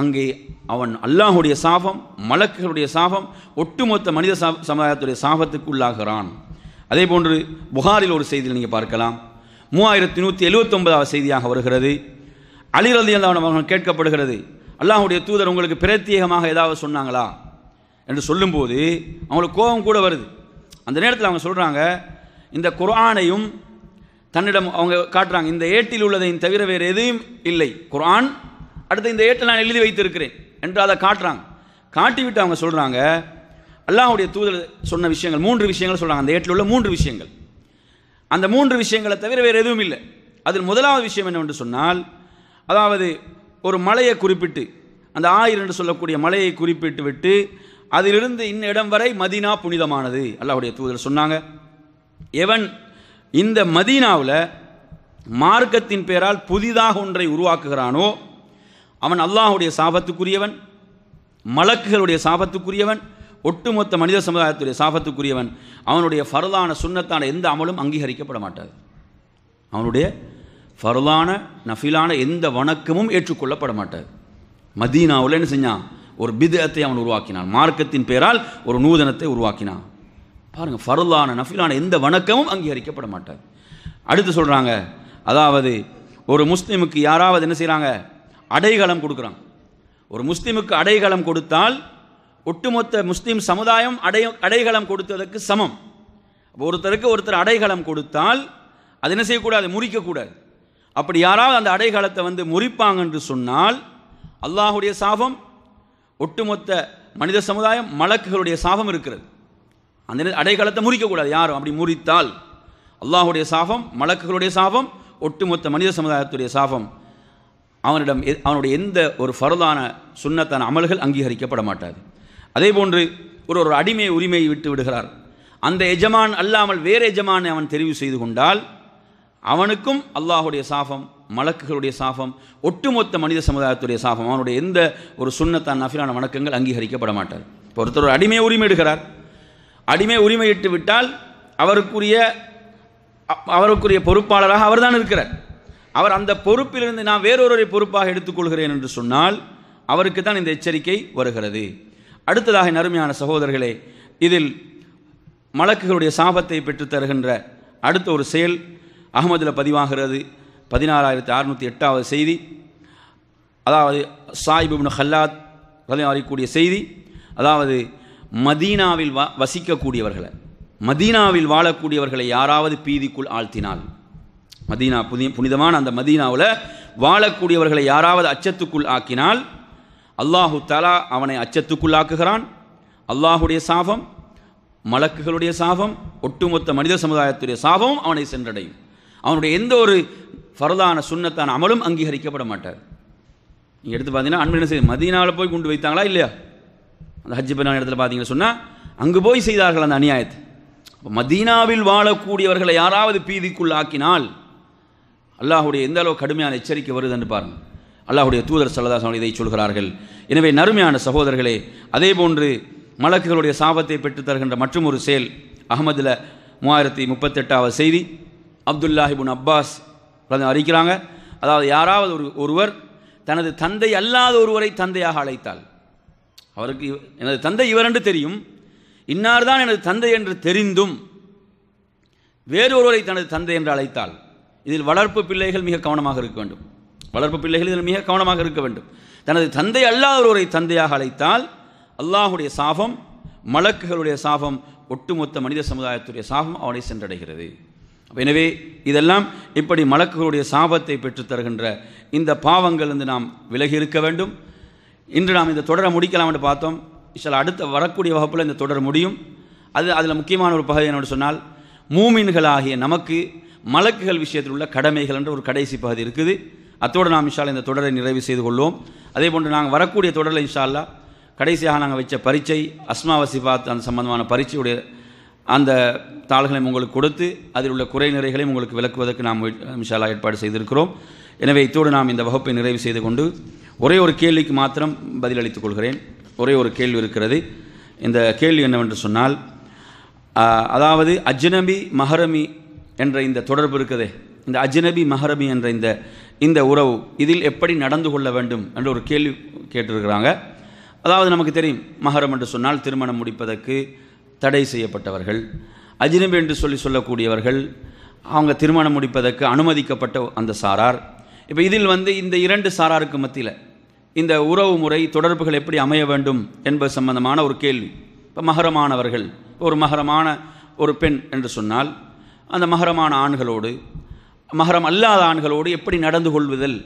அங்கே அவன் அல்லாஹுடைய சாபம், மலக்குகளுடைய சாபம், ஒட்டுமொத்த மனித சமுதாயத்துடைய சாபத்துக்கு உள்ளாகிறான். அதே போன்று புகாரில் ஒரு செய்தியில் நீங்கள் பார்க்கலாம். 3179வது செய்தியாக வருகிறது. அலி ரலியல்லாஹு அன்ஹு அவர்கள் கேட்கப்படுகிறது, அல்லாஹுடைய தூதர் உங்களுக்கு பிரத்யேகமாக ஏதாவது சொன்னாங்களா என்று சொல்லும்போது அவங்களுக்கு கோபம் கூட வருது. அந்த நேரத்தில் அவங்க சொல்கிறாங்க, இந்த குர்ஆனையும் தன்னிடம் அவங்க காட்டுறாங்க, இந்த ஏட்டில் உள்ளதையும் தவிர வேறு எதையும் இல்லை, குர்ஆன் அடுத்து இந்த ஏட்டில் நான் எழுதி வைத்திருக்கிறேன் என்று அதை காட்டுறாங்க. காட்டிவிட்டு அவங்க சொல்கிறாங்க, அல்லாஹுடைய தூதர் சொன்ன விஷயங்கள் 3 விஷயங்கள் சொல்கிறாங்க. அந்த ஏட்டில் உள்ள 3 விஷயங்கள், அந்த 3 விஷயங்களை தவிர வேறு எதுவும் இல்லை. அதில் முதலாவது விஷயம் என்னவென்று சொன்னால், அதாவது ஒரு மலையை குறிப்பிட்டு, அந்த ஆயிர் என்று சொல்லக்கூடிய மலையை குறிப்பிட்டு விட்டு அதிலிருந்து இந்த இடம் வரை மதீனா புனிதமானது அல்லாஹ்வுடைய தூதர் சொன்னாங்க. எவன் இந்த மதீனாவில் மார்க்கத்தின் பேரால் புதிதாக ஒன்றை உருவாக்குகிறானோ அவன் அல்லாஹ்வுடைய சாபத்துக்குரியவன், மலக்குகளுடைய சாபத்துக்குரியவன், ஒட்டுமொத்த மனித சமுதாயத்துடைய சாபத்துக்குரியவன். அவனுடைய ஃபர்லான சுன்னத்தான எந்த அமலும் அங்கீகரிக்கப்பட மாட்டாது. அவனுடைய ஃபர்லான நஃபிலான எந்த வணக்கமும் ஏற்றுக்கொள்ளப்பட மாட்டாது. மதீனாவில் என்ன செஞ்சான்? ஒரு பித்அத்தை அவன் உருவாக்கினான், மார்க்கத்தின் பேரால் ஒரு நூதனத்தை உருவாக்கினான். பாருங்கள், ஃபர்லான நஃபிலான எந்த வணக்கமும் அங்கீகரிக்கப்பட மாட்டாது. அடுத்து சொல்கிறாங்க, அதாவது ஒரு முஸ்லீமுக்கு யாராவது என்ன செய்கிறாங்க? அடைகலம் கொடுக்குறாங்க. ஒரு முஸ்லீமுக்கு அடைகலம் கொடுத்தால் ஒட்டுமொத்த முஸ்லீம் சமுதாயம் அடைகலம் கொடுத்ததற்கு சமம். ஒருத்தருக்கு ஒருத்தர் அடைகலம் கொடுத்தால் அது என்ன செய்யக்கூடாது? முறிக்கக்கூடாது. அப்படி யாராவது அந்த அடைகலத்தை முறிப்பாங்க என்று சொன்னால் அல்லாஹுடைய சாபம், ஒட்டுமொத்த மனித சமுதாயம், மலக்குகளுடைய சாபம் இருக்கிறது. அந்த அடைகலத்தை முறிக்கக்கூடாது. யாரும் அப்படி முறித்தால் அல்லாஹுடைய சாபம், மலக்குகளுடைய சாபம், ஒட்டுமொத்த மனித சமுதாயத்துடைய சாபம். அவனுடைய எந்த ஒரு ஃபர்லான சுன்னத்தான அமல்கள் அங்கீகரிக்கப்பட மாட்டாது. அதே போன்று ஒரு அடிமை உரிமையை விட்டு விடுகிறார். அந்த எஜமான் அல்லாமல் வேறு எஜமானை அவன் தெரிவு செய்து கொண்டால் அவனுக்கும் அல்லாஹுடைய சாபம், மலக்குகளுடைய சாபம், ஒட்டுமொத்த மனித சமுதாயத்துடைய சாபம். அவனுடைய எந்த ஒரு சுன்னத்தான் நஃபிலான வணக்கங்கள் அங்கீகரிக்கப்பட மாட்டார். இப்போ ஒருத்தர் அடிமை உரிமை எடுக்கிறார். அடிமை உரிமையிட்டு விட்டால் அவருக்குரிய பொறுப்பாளராக அவர் தான் இருக்கிறார். அவர் அந்த பொறுப்பிலிருந்து நான் வேறொருவரை பொறுப்பாக எடுத்துக்கொள்கிறேன் என்று சொன்னால் அவருக்கு தான் இந்த எச்சரிக்கை வருகிறது. அடுத்ததாக நறுமையான சகோதரர்களே, இதில் மலக்குகளுடைய சாபத்தை பெற்றுத்தருகின்ற அடுத்த ஒரு செயல் அஹ்மதில் பதிவாகிறது. 16608வது செய்தி, அதாவது சாயிப் இப்னு ஹல்லாத் அறியக்கூடிய செய்தி. அதாவது மதீனாவில் வசிக்கக்கூடியவர்களை, மதீனாவில் வாழக்கூடியவர்களை யாராவது பீதிக்குள் ஆழ்த்தினால், மதீனா புனிதமான அந்த மதீனாவில் வாழக்கூடியவர்களை யாராவது அச்சத்துக்குள் ஆக்கினால் அல்லாஹு தஆலா அவனை அச்சத்துக்குள் ஆக்குகிறான். அல்லாஹுடைய சாபம், மலக்குகளுடைய சாபம், ஒட்டுமொத்த மனித சமுதாயத்துடைய சாபமும் அவனை சென்றடையும். அவனுடைய எந்த ஒரு ஃபர்லான சுன்னத்தான அமலும் அங்கீகரிக்கப்பட மாட்டார். நீங்கள் எடுத்து பார்த்தீங்கன்னா அன்பு என்ன செய்ய மதீனாவில் போய் கொண்டு வைத்தாங்களா இல்லையா? அந்த ஹஜ்ஜி பெருநாள் இடத்துல பார்த்தீங்கன்னு சொன்னால் அங்கு போய் செய்தார்கள் அந்த அநியாயத்தை. அப்போ மதீனாவில் வாழக்கூடியவர்களை யாராவது பீதிக்குள் ஆக்கினால் அல்லாஹுடைய எந்த அளவு கடுமையான எச்சரிக்கை வருது என்று பாருங்கள். அல்லாஹுடைய தூதர் ஸல்லல்லாஹு அலைஹி வஸல்லம் இதை சொல்கிறார்கள். எனவே நறுமையான சகோதரர்களே, அதே போன்று மலக்குகளுடைய சாபத்தை பெற்றுத் தருகின்ற மற்றும் ஒரு செயல் அஹ்மதில் 3038வது செய்தி, அப்துல்லாஹ் இப்னு அப்பாஸ் அறிக்கிறாங்க. அதாவது யாராவது ஒருவர் தனது தந்தை அல்லாத ஒருவரை தந்தையாக அழைத்தால், அவருக்கு எனது தந்தை இவர் என்று தெரியும், இன்னார் தான் எனது தந்தை என்று தெரிந்தும் வேறொருவரை தனது தந்தை என்று அழைத்தால், இதில் வளர்ப்பு பிள்ளைகள் மிக கவனமாக இருக்க வேண்டும். வளர்ப்பு பிள்ளைகள் இதில் மிக கவனமாக இருக்க வேண்டும். தனது தந்தை அல்லாத ஒருவரை தந்தையாக அழைத்தால் அல்லாஹுடைய சாபம், மலக்குகளுடைய சாபம், ஒட்டுமொத்த மனித சமுதாயத்துடைய சாபம் அவனை சென்றடைகிறது. எனவே இதெல்லாம் இப்படி மலக்குகளுடைய சாபத்தை பெற்றுத்தருகின்ற இந்த பாவங்கள் நாம் விலகி இருக்க வேண்டும். இன்று நாம் இந்த தொடரை முடிக்கலாம் என்று பார்த்தோம். இன்ஷா அல்லாஹ் அடுத்த வரக்கூடிய வகுப்பில் இந்த தொடர் முடியும். அதில் முக்கியமான ஒரு பகுதி என்னோடு சொன்னால், மூமின்களாகிய நமக்கு மலக்குகள் விஷயத்தில் உள்ள கடமைகள் என்ற ஒரு கடைசி பகுதி இருக்குது. அத்தோடு நாம் இன்ஷா அல்லாஹ் இந்த தொடரை நிறைவு செய்து கொள்வோம். அதே போன்று நாங்கள் வரக்கூடிய தொடரில் இன்ஷா அல்லாஹ் கடைசியாக நாங்கள் வச்ச பரீட்சை அஸ்மா வசிஃபாத் அந்த சம்பந்தமான பரீட்சையுடைய அந்த தாள்களையும் உங்களுக்கு கொடுத்து அதில் உள்ள குறை நிறைகளையும் உங்களுக்கு விளக்குவதற்கு நாம் இன்ஷா அல்லாஹ் ஏற்பாடு செய்திருக்கிறோம். எனவே இத்தோடு நாம் இந்த வகுப்பை நிறைவு செய்து கொண்டு ஒரே ஒரு கேள்விக்கு மாத்திரம் பதிலளித்துக் கொள்கிறேன். ஒரே ஒரு கேள்வி இருக்கிறது. இந்த கேள்வி என்னவென்று சொன்னால், அதாவது அஜ்னபி மஹரமி என்ற இந்த தொடர்பு இருக்குதே, இந்த அஜ்னபி மஹரமி என்ற இந்த உறவு இதில் எப்படி நடந்து கொள்ள வேண்டும் என்ற ஒரு கேள்வி கேட்டிருக்கிறாங்க. அதாவது நமக்கு தெரியும், மஹரம் என்று சொன்னால் திருமணம் முடிப்பதற்கு தடை செய்யப்பட்டவர்கள், அஜ்னபி என்று சொல்லக்கூடியவர்கள் அவங்க திருமணம் முடிப்பதற்கு அனுமதிக்கப்பட்ட அந்த சாரார். இப்போ இதில் இந்த இரண்டு சாராருக்கு மத்தியில் இந்த உறவு முறை தொடர்புகள் எப்படி அமைய வேண்டும் என்பது சம்பந்தமான ஒரு கேள்வி. இப்போ மஹரமானவர்கள், ஒரு மஹரமான ஒரு பெண் என்று சொன்னால் அந்த மஹரமான ஆண்களோடு மஹரம் அல்லாத ஆண்களோடு எப்படி நடந்து கொள்வதல்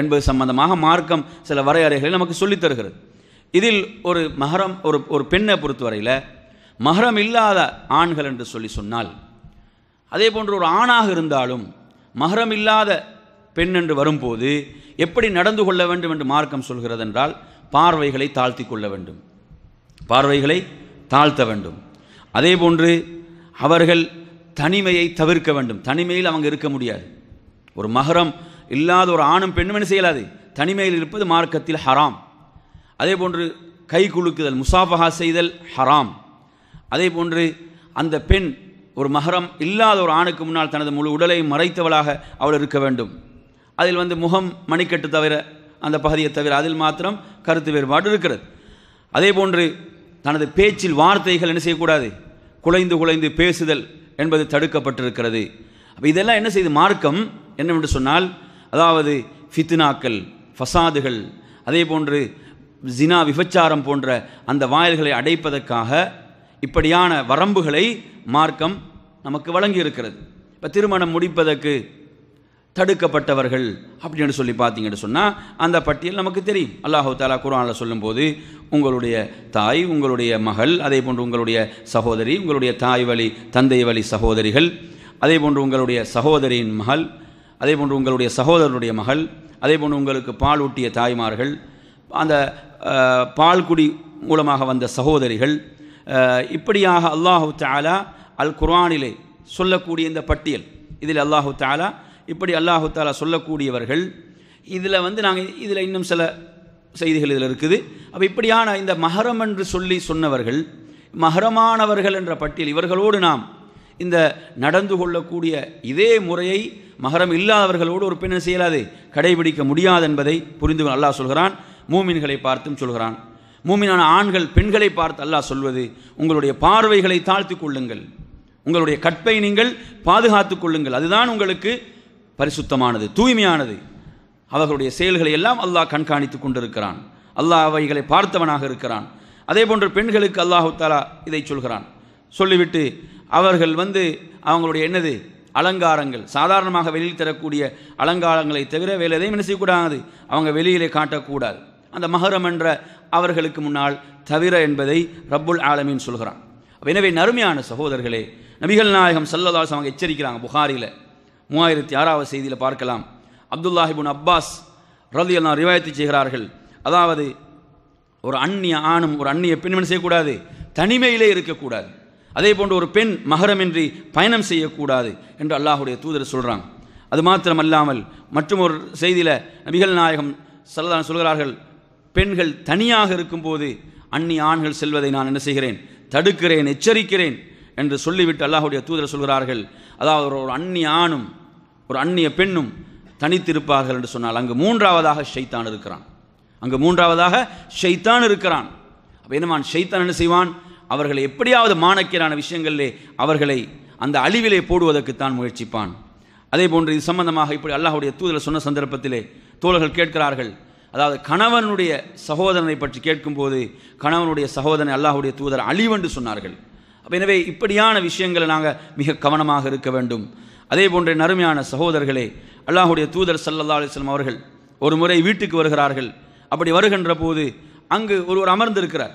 என்பது சம்பந்தமாக மார்க்கம் சில வரையறைகளை நமக்கு சொல்லித் தருகிறது. இதில் ஒரு மஹரம் ஒரு பெண்ணை பொறுத்தவரையில் மஹரம் இல்லாத ஆண்கள் என்று சொன்னால், அதே போன்று ஒரு ஆணாக இருந்தாலும் மஹரம் இல்லாத பெண் என்று வரும்போது எப்படி நடந்து கொள்ள வேண்டும் என்று மார்க்கம் சொல்கிறது என்றால், பார்வைகளை தாழ்த்தி கொள்ள வேண்டும், பார்வைகளை தாழ்த்த வேண்டும். அதே போன்று அவர்கள் தனிமையை தவிர்க்க வேண்டும். தனிமையில் அவங்க இருக்க முடியாது. ஒரு மஹரம் இல்லாத ஒரு ஆணும் பெண்ணும் என்ன செய்யலாது, தனிமையில் இருப்பது மார்க்கத்தில் ஹராம். அதே போன்று கை குலுக்குதல், முசாஃபஹா செய்தல் ஹராம். அதே போன்று அந்த பெண் ஒரு மஹரம் இல்லாத ஒரு ஆணுக்கு முன்னால் தனது முழு உடலை மறைத்தவளாக அவள் இருக்க வேண்டும். அதில் முகம் மணிக்கட்டு தவிர அந்த பகுதியை தவிர அதில் மாத்திரம் கருத்து வேறுபாடு இருக்கிறது. அதே போன்று தனது பேச்சில் வார்த்தைகள் என்ன செய்யக்கூடாது, குலைந்து குலைந்து பேசுதல் என்பது தடுக்கப்பட்டிருக்கிறது. அப்போ இதெல்லாம் என்ன செய்து மார்க்கம் என்னவென்று சொன்னால், அதாவது ஃபித்னாக்கள், ஃபசாதுகள், அதே போன்று ஜினா விபச்சாரம் போன்ற அந்த வாயில்களை அடைப்பதற்காக இப்படியான வரம்புகளை மார்க்கம் நமக்கு வழங்கி இருக்கிறது. இப்போ திருமணம் முடிப்பதற்கு தடுக்கப்பட்டவர்கள் அப்படின்னு சொல்லி பார்த்தீங்கன்னு சொன்னால் அந்த பட்டியல் நமக்கு தெரியும். அல்லாஹு தஆலா குர்ஆனில் சொல்லும்போது, உங்களுடைய தாய், உங்களுடைய மகள், அதே போன்று உங்களுடைய சகோதரி, உங்களுடைய தாய் வழி தந்தை வழி சகோதரிகள், அதே போன்று உங்களுடைய சகோதரியின் மகள், அதே போன்று உங்களுடைய சகோதரனுடைய மகள், அதே போன்று உங்களுக்கு பால் ஊட்டிய தாய்மார்கள், அந்த பால்குடி மூலமாக வந்த சகோதரிகள், இப்படியாக அல்லாஹு தஆலா அல் குர்ஆனிலே சொல்லக்கூடிய இந்த பட்டியல், இதில் அல்லாஹு தஆலா இப்படி அல்லாஹு தஆலா சொல்லக்கூடியவர்கள், இதில் நாங்கள் இதில் இன்னும் சில செய்திகள் இதில் இருக்குது. அப்போ இப்படியான இந்த மஹரம் என்று சொன்னவர்கள், மஹரமானவர்கள் என்ற பட்டியல், இவர்களோடு நாம் இந்த நடந்து கொள்ளக்கூடிய இதே முறையை மஹரம் இல்லாதவர்களோடு ஒரு பெண் செய்யலாது, கடைபிடிக்க முடியாது என்பதை புரிந்து அல்லாஹ் சொல்கிறான். மூமின்களை பார்த்தும் சொல்கிறான். மூமினான ஆண்கள் பெண்களை பார்த்து அல்லாஹ் சொல்வது, உங்களுடைய பார்வைகளை தாழ்த்தி கொள்ளுங்கள், உங்களுடைய கற்பை நீங்கள் பாதுகாத்து கொள்ளுங்கள், அதுதான் உங்களுக்கு பரிசுத்தமானது, தூய்மையானது. அவர்களுடைய செயல்களை எல்லாம் அல்லாஹ் கண்காணித்து கொண்டிருக்கிறான். அல்லாஹ் அவைகளை பார்த்தவனாக இருக்கிறான். அதே போன்று பெண்களுக்கு அல்லாஹு தஆலா இதை சொல்கிறான். சொல்லிவிட்டு அவர்கள் அவங்களுடைய என்னது அலங்காரங்கள், சாதாரணமாக வெளியில் தரக்கூடிய அலங்காரங்களை தவிர வேறு எதையும் என்ன செய்யக்கூடாது, அவங்க வெளியிலே காட்டக்கூடாது, அந்த மஹரம் என்ற அவர்களுக்கு முன்னால் தவிர என்பதை ரப்புல் ஆலமீன் சொல்கிறான். எனவே நறுமையான சகோதரர்களே, நபிகள் நாயகம் ஸல்லல்லாஹு அலைஹி வஸல்லம் எச்சரிக்கிறாங்க. புகாரியில் 3006வது செய்தியில் பார்க்கலாம். அப்துல்லாஹ் இப்னு அப்பாஸ் ரலியல்லாஹு அன்ஹு ரிவாயத்து செய்கிறார்கள். அதாவது ஒரு அந்நிய ஆணும் ஒரு அந்நிய பெண்ணும் செய்யக்கூடாது, தனிமையிலே இருக்கக்கூடாது. அதே போன்று ஒரு பெண் மஹரமின்றி பயணம் செய்யக்கூடாது என்று அல்லாஹுடைய தூதர் சொல்கிறாங்க. அது மாத்திரமல்லாமல் மற்றும் ஒரு செய்தியில் நபிகள் நாயகம் ஸல்லல்லாஹு அலைஹி வஸல்லம் சொல்கிறார்கள், பெண்கள் தனியாக இருக்கும்போது அந்நிய ஆண்கள் செல்வதை நான் என்ன செய்கிறேன், தடுக்கிறேன், எச்சரிக்கிறேன் என்று சொல்லிவிட்டு அல்லாஹுடைய தூதர் சொல்கிறார்கள், அதாவது ஒரு அந்நிய ஆணும் ஒரு அந்நிய பெண்ணும் தனித்திருப்பார்கள் என்று சொன்னால் அங்கு மூன்றாவதாக ஷைத்தான் இருக்கிறான், அங்கு மூன்றாவதாக ஷைத்தான் இருக்கிறான். அப்போ என்னமான் ஷைத்தான் என்ன செய்வான், அவர்களை எப்படியாவது மானக்கேடான விஷயங்களிலே அவர்களை அந்த அழிவிலே போடுவதற்குத்தான் முயற்சிப்பான். அதே போன்று இது சம்பந்தமாக இப்படி அல்லாஹுடைய தூதர் சொன்ன சந்தர்ப்பத்திலே தோழர்கள் கேட்கிறார்கள், அதாவது கணவனுடைய சகோதரனை பற்றி கேட்கும்போது கணவனுடைய சகோதரனை அல்லாஹுடைய தூதர் அழிவென்று சொன்னார்கள். அப்போ எனவே இப்படியான விஷயங்களை நாங்கள் மிக கவனமாக இருக்க வேண்டும். அதே போன்ற நறுமையான சகோதரர்களே, அல்லாஹுடைய தூதர் ஸல்லல்லாஹு அலைஹி வஸல்லம் அவர்கள் ஒரு முறை வீட்டுக்கு வருகிறார்கள். அப்படி வருகின்ற போது அங்கு ஒருவர் அமர்ந்திருக்கிறார்.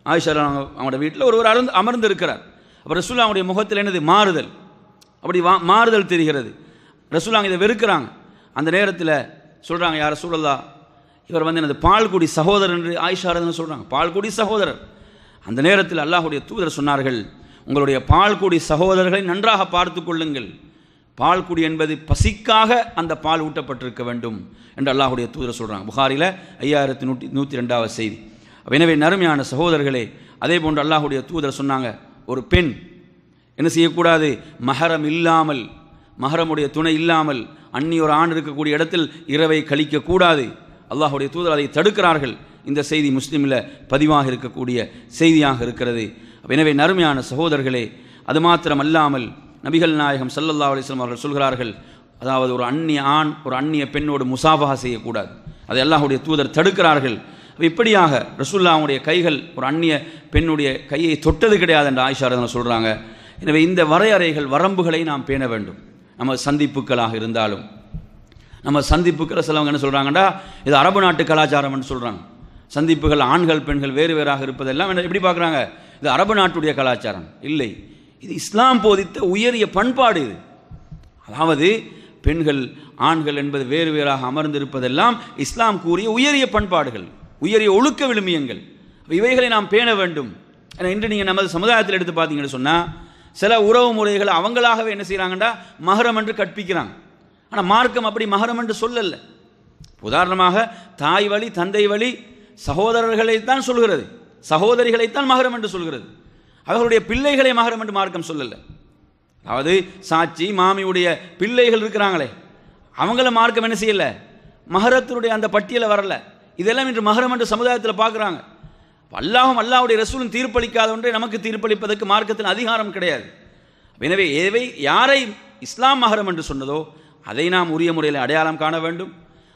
ஆயிஷா அவங்களோட வீட்டில் ஒருவர் அமர்ந்திருக்கிறார். அப்போ ரசூலுல்லாஹ்வுடைய முகத்தில் என்னது மாறுதல், அப்படி மாறுதல் தெரிகிறது. ரசூலுல்லாஹ் இதை வெறுக்கிறாங்க. அந்த நேரத்தில் சொல்கிறாங்க, யார் ரசூலுல்லாஹ், இவர் வந்து எனது பால்குடி சகோதரர் என்று ஆயிஷா ரலியல்லாஹு சொல்கிறாங்க. பால்குடி சகோதரர். அந்த நேரத்தில் அல்லாஹ்வுடைய தூதர் சொன்னார்கள், உங்களுடைய பால்குடி சகோதரர்களை நன்றாக பார்த்து கொள்ளுங்கள். பால்குடி என்பது பசிக்காக அந்த பால் ஊட்டப்பட்டிருக்க வேண்டும் என்று அல்லாஹ்வுடைய தூதர் சொல்கிறாங்க. புகாரில் 5102 செய்தி. எனவே நறுமையான சகோதரர்களே, அதே போன்று அல்லாஹ்வுடைய தூதர் சொன்னாங்க, ஒரு பெண் என்ன செய்யக்கூடாது, மஹரம் இல்லாமல், மஹரமுடைய துணை இல்லாமல் அந்நிய ஒரு ஆண் இருக்கக்கூடிய இடத்தில் இரவை கழிக்கக்கூடாது. அல்லாஹ்வுடைய தூதர் அதை தடுக்கிறார்கள். இந்த செய்தி முஸ்லிமில் பதிவாக இருக்கக்கூடிய செய்தியாக இருக்கிறது. எனவே நறுமையான சகோதரர்களே, அது மாத்திரம் அல்லாமல் நபிகள் நாயகம் ஸல்லல்லாஹு அலைஹி வஸல்லம் அவர்கள் சொல்கிறார்கள், அதாவது ஒரு அந்நிய ஆண் ஒரு அந்நிய பெண்ணோடு முசாஃபஹா செய்யக்கூடாது. அதை அல்லாஹ்வுடைய தூதர் தடுக்கிறார்கள். இப்படியாக ரசூலுல்லாஹ்வுடைய கைகள் ஒரு அந்நிய பெண்ணுடைய கையை தொட்டது கிடையாது என்று ஆயிஷா ரலியல்லாஹு சொல்கிறாங்க. எனவே இந்த வரையறைகள் வரம்புகளை நாம் பேண வேண்டும். நம்ம சந்திப்புகளாக இருந்தாலும், நம்ம சந்திப்புக்களை சிலவங்க என்ன சொல்கிறாங்கடா, இது அரபு நாட்டு கலாச்சாரம்னு சொல்கிறாங்க. சந்திப்புகள் ஆண்கள் பெண்கள் வேறு வேறாக இருப்பதெல்லாம் எப்படி பார்க்குறாங்க, இது அரபு நாட்டுடைய கலாச்சாரம். இல்லை, இது இஸ்லாம் போதித்த உயரிய பண்பாடு. இது அதாவது பெண்கள் ஆண்கள் என்பது வேறு வேறாக அமர்ந்திருப்பதெல்லாம் இஸ்லாம் கூறிய உயரிய பண்பாடுகள், உயரிய ஒழுக்க விழுமியங்கள். இவைகளை நாம் பேண வேண்டும். ஏன்னா இன்று நீங்கள் நமது சமுதாயத்தில் எடுத்து பார்த்தீங்கன்னு சொன்னால், சில உறவு முறைகளை அவங்களாகவே என்ன செய்கிறாங்கண்டா மஹரம் என்று கற்பிக்கிறாங்க. ஆனால் மார்க்கம் அப்படி மஹரம் என்று சொல்லல. உதாரணமாக தாய் வழி தந்தை வழி சகோதரர்களைத்தான் சொல்கிறது, சகோதரிகளைத்தான் மஹரம் என்று சொல்கிறது. அவர்களுடைய பிள்ளைகளை மஹரம் என்று மார்க்கம் சொல்லலை. அதாவது சாட்சி மாமியுடைய பிள்ளைகள் இருக்கிறாங்களே, அவங்கள மார்க்கம் என்ன செய்யலை, மஹரத்தினுடைய அந்த பட்டியலை வரல. இதெல்லாம் இன்று மஹரம் என்று சமுதாயத்தில் பார்க்குறாங்க. அல்லாஹும் அல்லாஹ்வுடைய ரசூலும் தீர்ப்பளிக்காத ஒன்றை நமக்கு தீர்ப்பளிப்பதற்கு மார்க்கத்தில் அதிகாரம் கிடையாது. எனவே யாரை இஸ்லாம் மஹரம் என்று சொன்னதோ அதை நாம் உரிய முறையில் அடையாளம் காண வேண்டும்.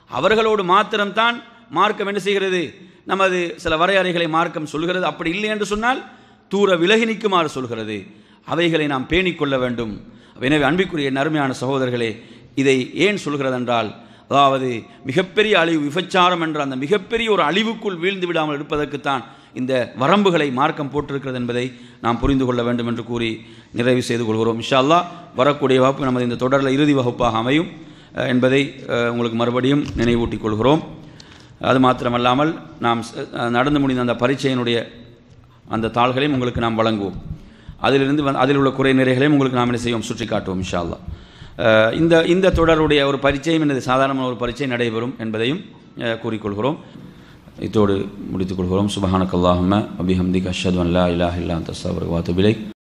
அவர்களோடு மாத்திரம்தான் மார்க்கம் என்ன செய்கிறது, நமது சில வரையறைகளை மார்க்கம் சொல்கிறது. அப்படி இல்லை என்று சொன்னால் தூர விலகி நிற்குமாறு சொல்கிறது. அவைகளை நாம் பேணிக்கொள்ள வேண்டும். எனவே அன்பிற்குரிய நறுமையான சகோதரர்களே, இதை ஏன் சொல்கிறது என்றால், அதாவது மிகப்பெரிய அழிவு, விபச்சாரம் என்ற அந்த மிகப்பெரிய ஒரு அழிவுக்குள் வீழ்ந்து விடாமல் இருப்பதற்குத்தான் இந்த வரம்புகளை மார்க்கம் போட்டிருக்கிறது என்பதை நாம் புரிந்து கொள்ள வேண்டும் என்று கூறி நிறைவு செய்து கொள்கிறோம். இன்ஷா அல்லாஹ் வரக்கூடிய வகுப்பு நமது இந்த தொடரில் இறுதி வகுப்பாக அமையும் என்பதை உங்களுக்கு மறுபடியும் நினைவூட்டிக் கொள்கிறோம். அது மாத்திரமல்லாமல் நாம் நடந்து முடிந்த அந்த பரீட்சையினுடைய அந்த தாள்களையும் உங்களுக்கு நாம் வழங்குவோம். அதிலிருந்து அதில் உள்ள குறை நிறைகளையும் உங்களுக்கு நாம் என்ன செய்வோம், சுற்றி காட்டுவோம் இன்ஷா அல்லாஹ். இந்த தொடருடைய ஒரு பரீட்சையும் எனது சாதாரண ஒரு பரீட்சை நடைபெறும் என்பதையும் கூறிக்கொள்கிறோம். இதோடு முடித்துக் கொள்கிறோம். சுப்ஹானக்கல்லாஹும்ம வபிஹம்திக அஷ்ஹது அன் லா இலாஹா இல்லா அன்த அஸ்தக்ஃபிருக வ அத்தூபு இலைக்.